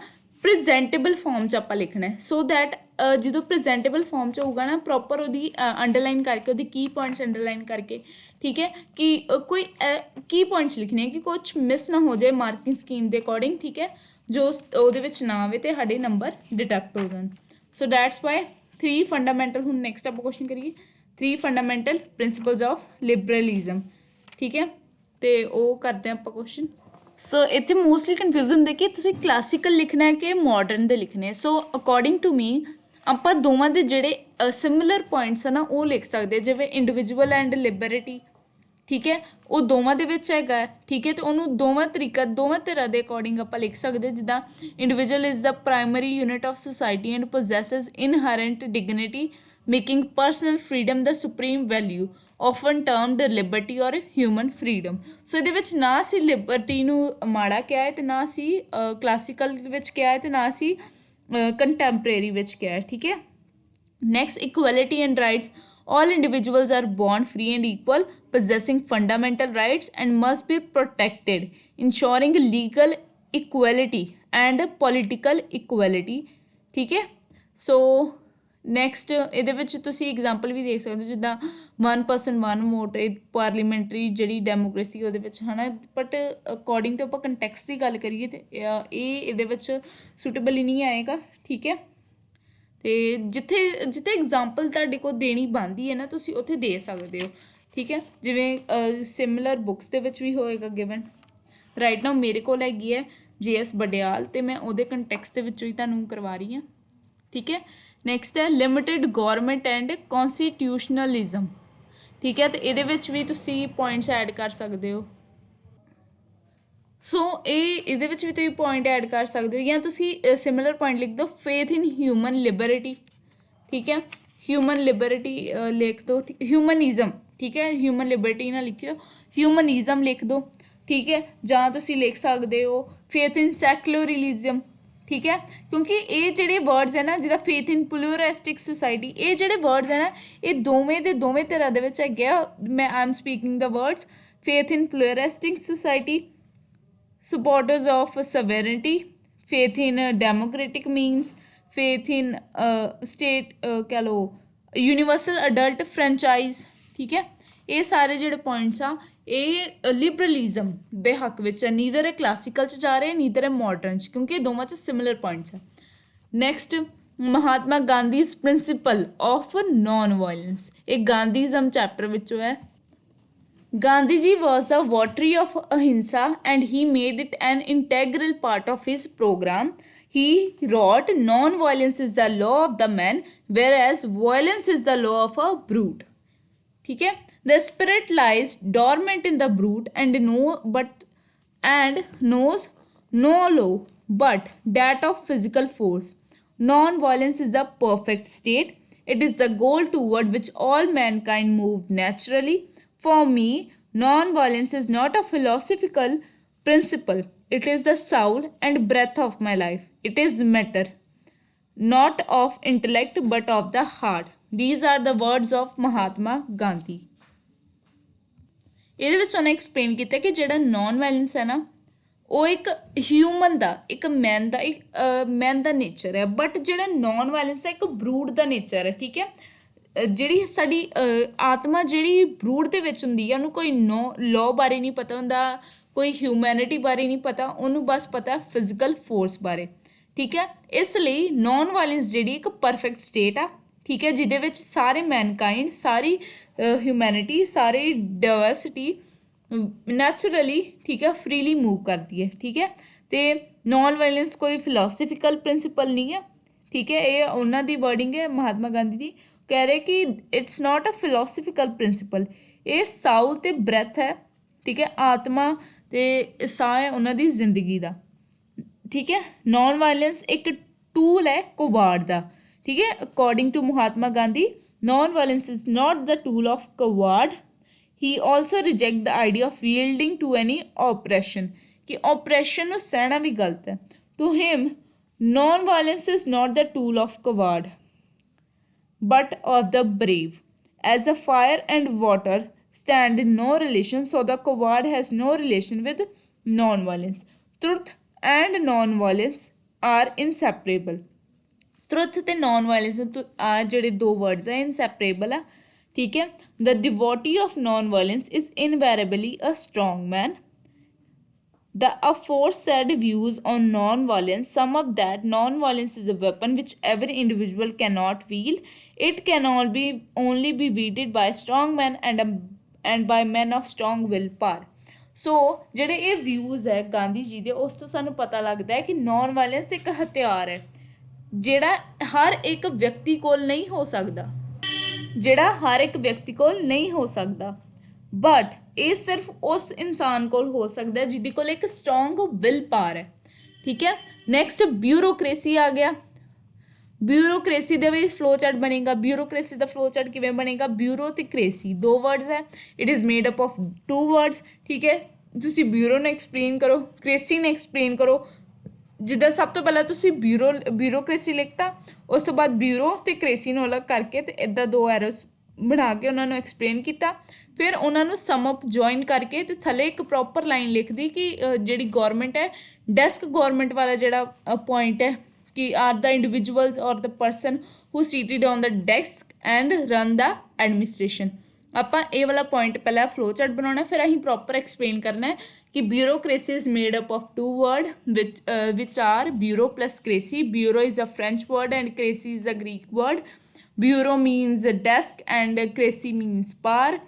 प्रेजेंटेबल फॉर्म च आप लिखना है सो दैट जो प्रेजेंटेबल फॉर्म च होगा ना प्रॉपर वो अंडरलाइन करके वो की पॉइंट्स अंडरलाइन करके ठीक है कि कोई की पॉइंट्स लिखने हैं कि कुछ मिस ना हो जाए मार्किंग स्कीम के अकॉर्डिंग ठीक है जो वो ना आए तो साढ़े नंबर डिडक्ट हो जाए सो दैट्स वाई 3 फंडामेंटल हूँ नैक्सट आप क्वेश्चन करिए 3 फंडामेंटल प्रिंसिपल्स ऑफ लिबरलिज्म ठीक है तो वो करते हैं आप क्वेश्चन सो इतने मोस्टली कन्फ्यूजन होंगे कि तुसीं क्लासिकल लिखना है कि मॉडर्न दे लिखने सो अकॉर्डिंग टू मी आप दोवां दे जिहड़े सिमिलर पॉइंट्स है ना वो लिख सकते जिवें इंडिविजुअल एंड लिबर्टी ठीक है, वो दोवां दे विच हैगा, ठीक है, तो उन्होंने दोवां तरीका दोवां धिरां दे अकॉर्डिंग आप लिख सकते जिद्दां individual is the primary unit of society and possesses inherent dignity making personal freedom the supreme value often termed liberty और ह्यूमन फ्रीडम। सो ये ना असी लिबर्टी माड़ा क्या है तो ना असी क्लासिकल क्या है तो ना असी कंटैंपरेरी क्या है, ठीक है। Next, equality and rights, all individuals are born free and equal possessing fundamental rights and must be protected ensuring legal equality and political equality, ठीक है। सो ਨੈਕਸਟ ਇਹਦੇ ਵਿੱਚ ਤੁਸੀਂ ਐਗਜ਼ਾਮਪਲ ਵੀ ਦੇਖ ਸਕਦੇ ਹੋ ਜਿੱਦਾਂ 1 ਪਰਸਨ 1 ਵੋਟ ਪਾਰਲੀਮੈਂਟਰੀ ਜਿਹੜੀ ਡੈਮੋਕ੍ਰੇਸੀ ਉਹਦੇ ਵਿੱਚ ਹੈ ਨਾ, ਬਟ ਅਕੋਰਡਿੰਗ ਤੋਂ ਆਪਾਂ ਕੰਟੈਕਸਟ ਦੀ ਗੱਲ ਕਰੀਏ ਤਾਂ ਇਹ ਇਹਦੇ ਵਿੱਚ ਸੂਟੇਬਲ ਹੀ ਨਹੀਂ ਆਏਗਾ, ਠੀਕ ਹੈ। ਅਤੇ ਜਿੱਥੇ ਐਗਜ਼ਾਮਪਲ ਤੁਹਾਡੇ ਕੋਲ ਦੇਣੀ ਬਣਦੀ ਹੈ ਨਾ ਤੁਸੀਂ ਉੱਥੇ ਦੇ ਸਕਦੇ ਹੋ, ਠੀਕ ਹੈ। ਜਿਵੇਂ ਸਿਮਿਲਰ ਬੁੱਕਸ ਦੇ ਵਿੱਚ ਵੀ ਹੋਏਗਾ ਗਿਵਨ। ਰਾਈਟ ਨਾਓ ਮੇਰੇ ਕੋਲ ਹੈਗੀ ਹੈ JS ਬਡਿਆਲ ਅਤੇ ਮੈਂ ਉਹਦੇ ਕੰਟੈਕਸਟ ਦੇ ਵਿੱਚੋਂ ਹੀ ਤੁਹਾਨੂੰ ਕਰਵਾ ਰਹੀ ਹਾਂ, ਠੀਕ ਹੈ। ਨੈਕਸਟ ਹੈ ਲਿਮਿਟਿਡ ਗੌਰਮੈਂਟ ਐਂਡ ਕੌਨਸਟੀਟਿਊਸ਼ਨਲਿਜ਼ਮ, ਠੀਕ ਹੈ, ਅਤੇ ਇਹਦੇ ਵਿੱਚ ਵੀ ਤੁਸੀਂ ਪੁਆਇੰਟਸ ਐਡ ਕਰ ਸਕਦੇ ਹੋ। ਸੋ ਇਹਦੇ ਵਿੱਚ ਵੀ ਤੁਸੀਂ ਪੁਆਇੰਟ ਐਡ ਕਰ ਸਕਦੇ ਹੋ ਜਾਂ ਤੁਸੀਂ ਸਿਮਿਲਰ ਪੁਆਇੰਟ ਲਿਖ ਦਿਓ ਫੇਥ ਇਨ ਹਿਊਮਨ ਲਿਬਰਟੀ, ਠੀਕ ਹੈ, ਹਿਊਮਨ ਲਿਬਰਟੀ ਲਿਖ ਦਿਓ, ਹਿਊਮਨਿਜ਼ਮ, ਠੀਕ ਹੈ, ਹਿਊਮਨ ਲਿਬਰਟੀ ਨਾ ਲਿਖਿਓ ਹਿਊਮਨਿਜ਼ਮ ਲਿਖ ਦਿਓ, ਠੀਕ ਹੈ। ਜਾਂ ਤੁਸੀਂ ਲਿਖ ਸਕਦੇ ਹੋ ਫੇਥ ਇਨ ਸੈਕੂਲਰਿਜ਼ਮ, ਠੀਕ ਹੈ, ਕਿਉਂਕਿ ਇਹ ਜਿਹੜੇ ਵਰਡਸ ਹੈ ਨਾ ਜਿੱਦਾਂ ਫੇਥ ਇਨ ਪਲੂਰੈਸਟਿਕ ਸੁਸਾਇਟੀ, ਇਹ ਜਿਹੜੇ ਵਰਡਸ ਹੈ ਨਾ ਇਹ ਦੋਵੇਂ ਦੇ ਦੋਵੇਂ ਤਰ੍ਹਾਂ ਦੇ ਵਿੱਚ ਹੈਗੇ ਆ। ਮੈਂ I am speaking the words faith in pluralistic society, supporters of sovereignty, faith in democratic means, faith in state कह लो universal adult franchise, ठीक है। ये सारे ਜਿਹੜੇ ਪੁਆਇੰਟਸ ਆ ਇਹ ਲਿਬਰਲਿਜ਼ਮ ਦੇ ਹੱਕ ਵਿੱਚ ਹੈ, ਨੀਦਰ ਇਹ ਕਲਾਸੀਕਲ 'ਚ ਜਾ ਰਹੇ ਨੀਦਰ ਇਹ ਮਾਡਰਨ 'ਚ, ਕਿਉਂਕਿ ਇਹ ਦੋਵਾਂ 'ਚ ਸਿਮਿਲਰ ਪੁਆਇੰਟਸ ਹੈ। Next, Mahatma Gandhi's principle of non violence, ਇਹ ਗਾਂਧੀਜ਼ਮ ਚੈਪਟਰ ਵਿੱਚੋਂ ਹੈ। Gandhiji was a votary of ahimsa and he made it an integral part of his program. He wrote, non-violence is the law of the man, whereas violence is the law of a brute. ठीक है, the spirit lies dormant in the brute and knows no law but that of physical force. Non-violence is a perfect state. It is the goal toward which all mankind move naturally. For me, non-violence is not a philosophical principle. It is the soul and breath of my life. It is matter, not of intellect but of the heart. These are the words of Mahatma Gandhi. ਇਹਦੇ ਵਿੱਚ ਉਹਨੇ ਐਕਸਪਲੇਨ ਕੀਤਾ ਕਿ ਜਿਹੜਾ ਨੋਨ ਵਾਇਲੈਂਸ ਹੈ ਨਾ ਉਹ ਇੱਕ ਹਿਊਮਨ ਦਾ ਇੱਕ ਮੈਨ ਦਾ ਨੇਚਰ ਹੈ, ਬਟ ਜਿਹੜਾ ਨੋਨ ਵਾਇਲੈਂਸ ਹੈ ਇੱਕ ਬਰੂਡ ਦਾ ਨੇਚਰ ਹੈ, ਠੀਕ ਹੈ। ਜਿਹੜੀ ਸਾਡੀ ਆਤਮਾ ਜਿਹੜੀ ਬਰੂਡ ਦੇ ਵਿੱਚ ਹੁੰਦੀ ਹੈ ਉਹਨੂੰ ਕੋਈ ਲੋ ਬਾਰੇ ਨਹੀਂ ਪਤਾ ਹੁੰਦਾ, ਕੋਈ ਹਿਊਮੈਨਿਟੀ ਬਾਰੇ ਨਹੀਂ ਪਤਾ, ਉਹਨੂੰ ਬਸ ਪਤਾ ਫਿਜ਼ੀਕਲ ਫੋਰਸ ਬਾਰੇ, ਠੀਕ ਹੈ। ਇਸ ਲਈ ਨੋਨ ਵਾਇਲੈਂਸ ਜਿਹੜੀ ਇੱਕ ਪਰਫੈਕਟ ਸਟੇਟ ਆ, ਠੀਕ ਹੈ, ਜਿਹਦੇ ਵਿੱਚ ਸਾਰੇ ਮੈਨਕਾਇੰਡ ਸਾਰੀ ਹਿਊਮੈਨਿਟੀ ਸਾਰੀ ਡਾਇਵਰਸਿਟੀ ਨੈਚੁਰਲੀ, ਠੀਕ ਹੈ, ਫਰੀਲੀ ਮੂਵ ਕਰਦੀ ਹੈ, ਠੀਕ ਹੈ। ਅਤੇ ਨੋਨ ਵਾਇਲੈਂਸ ਕੋਈ ਫਿਲੋਸਫੀਕਲ ਪ੍ਰਿੰਸੀਪਲ ਨਹੀਂ ਹੈ, ਠੀਕ ਹੈ, ਇਹ ਉਹਨਾਂ ਦੀ ਵਰਡਿੰਗ ਹੈ ਮਹਾਤਮਾ ਗਾਂਧੀ ਦੀ, ਕਹਿ ਰਹੇ ਕਿ ਇਟਸ ਨੋਟ ਅ ਫਿਲੋਸਫੀਕਲ ਪ੍ਰਿੰਸੀਪਲ, ਇਹ ਸਾਊਲ ਅਤੇ ਬ੍ਰੈਥ ਹੈ, ਠੀਕ ਹੈ, ਆਤਮਾ ਅਤੇ ਸਾਹ ਹੈ ਉਹਨਾਂ ਦੀ ਜ਼ਿੰਦਗੀ ਦਾ, ਠੀਕ ਹੈ। ਨੋਨ ਵਾਇਲੈਂਸ ਇੱਕ ਟੂਲ ਹੈ ਕਵਾੜ ਦਾ, ਠੀਕ ਹੈ। According to Mahatma Gandhi non violence is not the tool of coward. He also reject the idea of yielding to any oppression, ਕਿ ਓਪਰੈਸ਼ਨ ਨੂੰ ਸਹਿਣਾ ਵੀ ਗਲਤ ਹੈ। To him non violence is not the tool of coward but of the brave. As a fire and water stand in no relation, so the coward has no relation with non-violence. Truth and non-violence are inseparable. Truth ਤੇ non-violence ਜਿਹੜੇ ਦੋ words ਆ inseparable ਆ, ਠੀਕ ਹੈ। The devotee of non-violence is invariably a strong man. The aforesaid views on non-violence sum up that non-violence is a weapon which every individual cannot wield. It can only be wielded by strong men and by men of strong willpower. ਸੋ ਜਿਹੜੇ ਇਹ ਵਿਊਜ਼ ਹੈ ਗਾਂਧੀ ਜੀ ਦੇ ਉਸ ਤੋਂ ਸਾਨੂੰ ਪਤਾ ਲੱਗਦਾ ਹੈ ਕਿ ਨੋਨ ਵਾਇਲੈਂਸ ਇੱਕ ਹਥਿਆਰ ਹੈ ਜਿਹੜਾ ਹਰ ਇੱਕ ਵਿਅਕਤੀ ਕੋਲ ਨਹੀਂ ਹੋ ਸਕਦਾ, ਜਿਹੜਾ ਹਰ ਇੱਕ ਵਿਅਕਤੀ ਕੋਲ ਨਹੀਂ ਹੋ ਸਕਦਾ, ਬਟ ਇਹ ਸਿਰਫ ਉਸ ਇਨਸਾਨ ਕੋਲ ਹੋ ਸਕਦਾ ਜਿਹਦੇ ਕੋਲ ਇੱਕ ਸਟਰੋਂਗ ਵਿਲ ਪਾਵਰ ਹੈ। ਠੀਕ ਹੈ। ਨੈਕਸਟ ਬਿਊਰੋਕ੍ਰੇਸੀ ਆ ਗਿਆ। ਬਿਊਰੋਕ੍ਰੇਸੀ ਦੇ ਵਿੱਚ ਫਲੋ ਚਾਰਟ ਬਣੇਗਾ। ਬਿਊਰੋਕ੍ਰੇਸੀ ਦਾ ਫਲੋ ਚਾਰਟ ਕਿਵੇਂ ਬਣੇਗਾ? ਬਿਊਰੋ ਤੇ ਕ੍ਰੇਸੀ ਦੋ ਵਰਡਸ ਹੈ। It is made up of two words. ਠੀਕ ਹੈ। ਤੁਸੀਂ ਬਿਊਰੋ ਨੂੰ ਐਕਸਪਲੇਨ ਕਰੋ, ਕ੍ਰੇਸੀ ਨੂੰ ਐਕਸਪਲੇਨ ਕਰੋ। ਜਿੱਦਾਂ ਸਭ ਤੋਂ ਪਹਿਲਾਂ ਤੁਸੀਂ ਬਿਊਰੋਕ੍ਰੇਸੀ ਲਿਖਤਾ, ਉਸ ਤੋਂ ਬਾਅਦ ਬਿਊਰੋ ਅਤੇ ਕ੍ਰੇਸੀ ਨੂੰ ਅਲੱਗ ਕਰਕੇ ਅਤੇ ਇੱਦਾਂ ਦੋ ਐਰੋਸ ਬਣਾ ਕੇ ਉਹਨਾਂ ਨੂੰ ਐਕਸਪਲੇਨ ਕੀਤਾ। ਫਿਰ ਉਹਨਾਂ ਨੂੰ ਸਮ ਅਪ ਜੁਆਇਨ ਕਰਕੇ ਅਤੇ ਥੱਲੇ ਇੱਕ ਪ੍ਰੋਪਰ ਲਾਈਨ ਲਿਖਦੀ ਕਿ ਜਿਹੜੀ ਗੌਰਮੈਂਟ ਹੈ, ਡੈਸਕ ਗੌਰਮੈਂਟ ਵਾਲਾ ਜਿਹੜਾ ਪੁਆਇੰਟ ਹੈ ਕਿ R the individuals or the person who seated on the desk and run the administration. ਆਪਾਂ ਇਹ ਵਾਲਾ ਪੁਆਇੰਟ ਪਹਿਲਾਂ ਫਲੋ ਚਾਰਟ ਬਣਾਉਣਾ, ਫਿਰ ਅਸੀਂ ਪ੍ਰੋਪਰ ਐਕਸਪਲੇਨ ਕਰਨਾ ਹੈ ਕਿ bureaucracy is made up of two word which are bureau plus cracy. Bureau is a French word and cracy is a Greek word. Bureau means desk and cracy means power.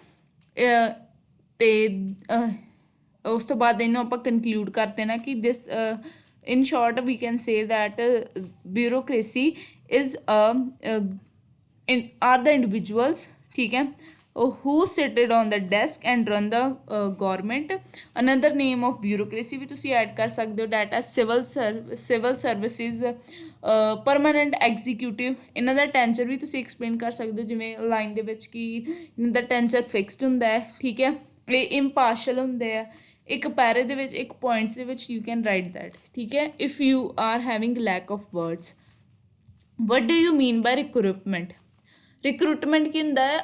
ਅਤੇ ਉਸ ਤੋਂ ਬਾਅਦ ਇਹਨੂੰ ਆਪਾਂ ਕਨਕਲੂਡ ਕਰ ਦੇਣਾ ਕਿ ਦਿਸ in short we can say that bureaucracy is are the individuals, ठीक है, who seated on the desk and run the government. Another name of bureaucracy भी तुसी add कर सकते हो that is civil services, permanent executive। ਇਹਨਾਂ ਦਾ ਟੈਂਚਰ ਵੀ ਤੁਸੀਂ ਐਕਸਪਲੇਨ ਕਰ ਸਕਦੇ ਹੋ ਜਿਵੇਂ ਲਾਈਨ ਦੇ ਵਿੱਚ ਕਿ ਇਹਨਾਂ ਦਾ ਟੈਂਚਰ ਫਿਕਸਡ ਹੁੰਦਾ ਹੈ। ਠੀਕ ਹੈ। ਇਹ ਇੰਪਾਰਸ਼ਲ ਹੁੰਦੇ ਆ। ਇੱਕ ਪੈਰੇ ਦੇ ਵਿੱਚ ਇੱਕ ਪੁਆਇੰਟਸ ਦੇ ਵਿੱਚ ਯੂ ਕੈਨ ਰਾਈਟ ਦੈਟ। ਠੀਕ ਹੈ। If you are having lack of words. What do you mean by recruitment? Recruitment ਕੀ ਹੁੰਦਾ ਹੈ?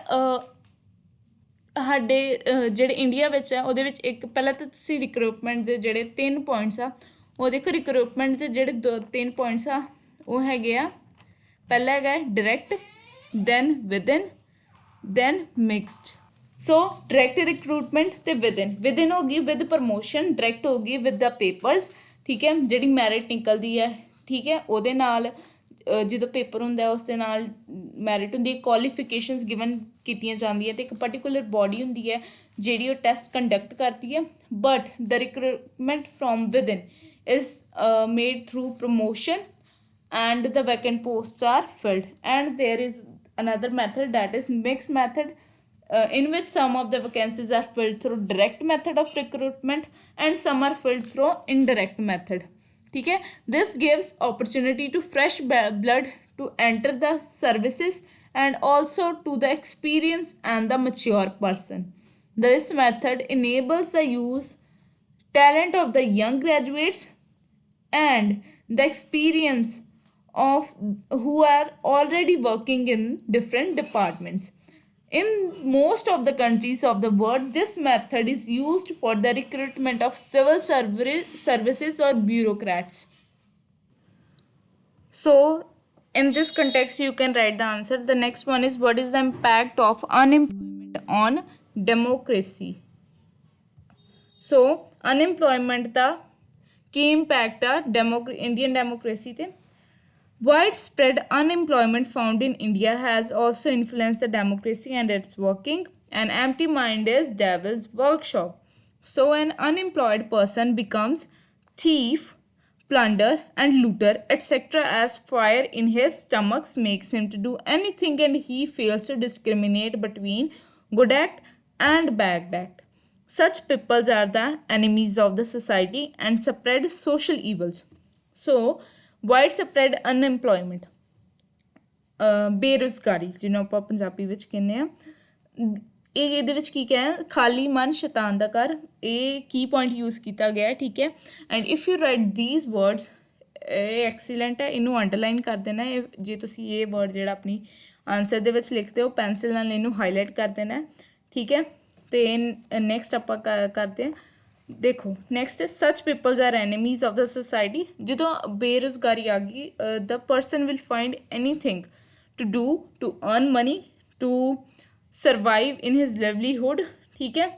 ਸਾਡੇ ਜਿਹੜੇ ਇੰਡੀਆ ਵਿੱਚ ਹੈ ਉਹਦੇ ਵਿੱਚ ਇੱਕ ਪਹਿਲਾਂ ਤਾਂ ਤੁਸੀਂ ਰਿਕਰੂਟਮੈਂਟ ਦੇ ਜਿਹੜੇ 3 ਪੁਆਇੰਟਸ ਆ ਉਹ ਦੇਖੋ। ਰਿਕਰੂਟਮੈਂਟ ਦੇ ਜਿਹੜੇ 3 ਪੁਆਇੰਟਸ ਆ ਉਹ ਹੈਗੇ ਆ, ਪਹਿਲਾ ਹੈਗਾ direct, then within, then mixed. So direct recruitment ਅਤੇ ਵਿਦਨ ਹੋ ਗਈ ਵਿਦ ਪ੍ਰਮੋਸ਼ਨ, ਡਾਇਰੈਕਟ ਹੋ ਗਈ ਵਿਦ ਦਾ ਪੇਪਰਸ। ਠੀਕ ਹੈ। ਜਿਹੜੀ ਮੈਰਿਟ ਨਿਕਲਦੀ ਹੈ, ਠੀਕ ਹੈ, ਉਹਦੇ ਨਾਲ ਜਦੋਂ ਪੇਪਰ ਹੁੰਦਾ ਉਸ ਦੇ ਨਾਲ ਮੈਰਿਟ ਹੁੰਦੀ ਹੈ। ਕੁਆਲੀਫਿਕੇਸ਼ਨਸ ਗਿਵਨ ਕੀਤੀਆਂ ਜਾਂਦੀਆਂ ਅਤੇ ਇੱਕ ਪਰਟੀਕੂਲਰ ਬੋਡੀ ਹੁੰਦੀ ਹੈ ਜਿਹੜੀ ਉਹ ਟੈਸਟ ਕੰਡਕਟ ਕਰਦੀ ਹੈ। But the recruitment from within is made through promotion and the vacant posts are filled. And there is another method that is mixed method, in which some of the vacancies are filled through direct method of recruitment and some are filled through indirect method. ठीक है। This gives opportunity to fresh blood to enter the services and also to the experienced and the mature person. This method enables the use talent of the young graduates and the experience of who are already working in different departments. In most of the countries of the world, this method is used for the recruitment of civil services or bureaucrats. So in this context you can write the answer. The next one is, what is the impact of unemployment on democracy? So unemployment the Ki impact ਆ Indian democracy ਤੇ? Widespread unemployment found in India has also influenced the democracy and its working. An empty mind is devil's workshop. So an unemployed person becomes thief, plunder and looter, etc. as fire in his stomach makes him to do anything and he fails to discriminate between good act and bad act. Such people are the enemies of the society and spread social evils. So wide spread unemployment, ਬੇਰੁਜ਼ਗਾਰੀ ਜਿਹਨੂੰ ਆਪਾਂ ਪੰਜਾਬੀ ਵਿੱਚ ਕਹਿੰਦੇ ਹਾਂ, ਇਹ ਇਹਦੇ ਵਿੱਚ ਕੀ ਕਿਹਾ? ਖਾਲੀ ਮਨ ਸ਼ੈਤਾਨ ਦਾ ਘਰ। ਇਹ ਕੀ ਪੁਆਇੰਟ ਯੂਜ਼ ਕੀਤਾ ਗਿਆ। ਠੀਕ ਹੈ। And if you right these words, ਇਹ ਐਕਸੀਲੈਂਟ ਹੈ, ਇਹਨੂੰ ਅੰਡਰਲਾਈਨ ਕਰ ਦੇਣਾ। ਇਹ ਜੇ ਤੁਸੀਂ ਇਹ ਵਰਡ ਜਿਹੜਾ ਆਪਣੀ ਆਨਸਰ ਦੇ ਵਿੱਚ ਲਿਖਦੇ ਹੋ ਪੈਨਸਿਲ ਨਾਲ ਇਹਨੂੰ ਹਾਈਲਾਈਟ ਕਰ ਦੇਣਾ। ਠੀਕ ਹੈ। ਅਤੇ ਨੈਕਸਟ ਆਪਾਂ ਕਰਦੇ ਹਾਂ। ਦੇਖੋ next, such peoples are enemies of the society. ਜਦੋਂ ਬੇਰੁਜ਼ਗਾਰੀ ਆ ਗਈ, the person will find anything to do to earn money to survive in his livelihood. ਠੀਕ ਹੈ।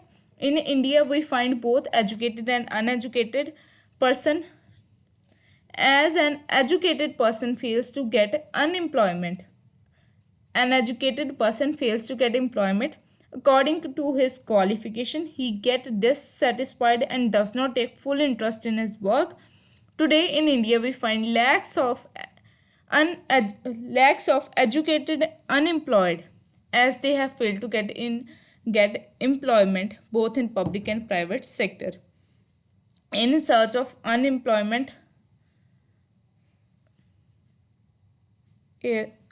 In India we find both educated and uneducated person. As an educated person fails to get unemployment, an educated person fails to get employment according to his qualification, he gets dissatisfied and does not take full interest in his work. Today in India we find lakhs of educated unemployed as they have failed to get in get employment both in public and private sector. In search of unemployment,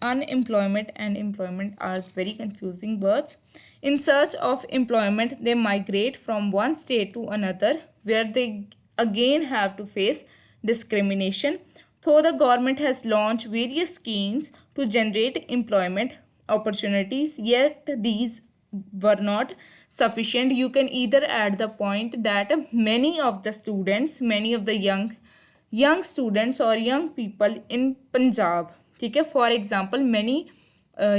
unemployment and employment are very confusing words. In search of employment, they migrate from one state to another where they again have to face discrimination. Though the government has launched various schemes to generate employment opportunities, yet these were not sufficient. You can either add the point that many of the students, many of the young students or young people in Punjab, ठीक है, for example many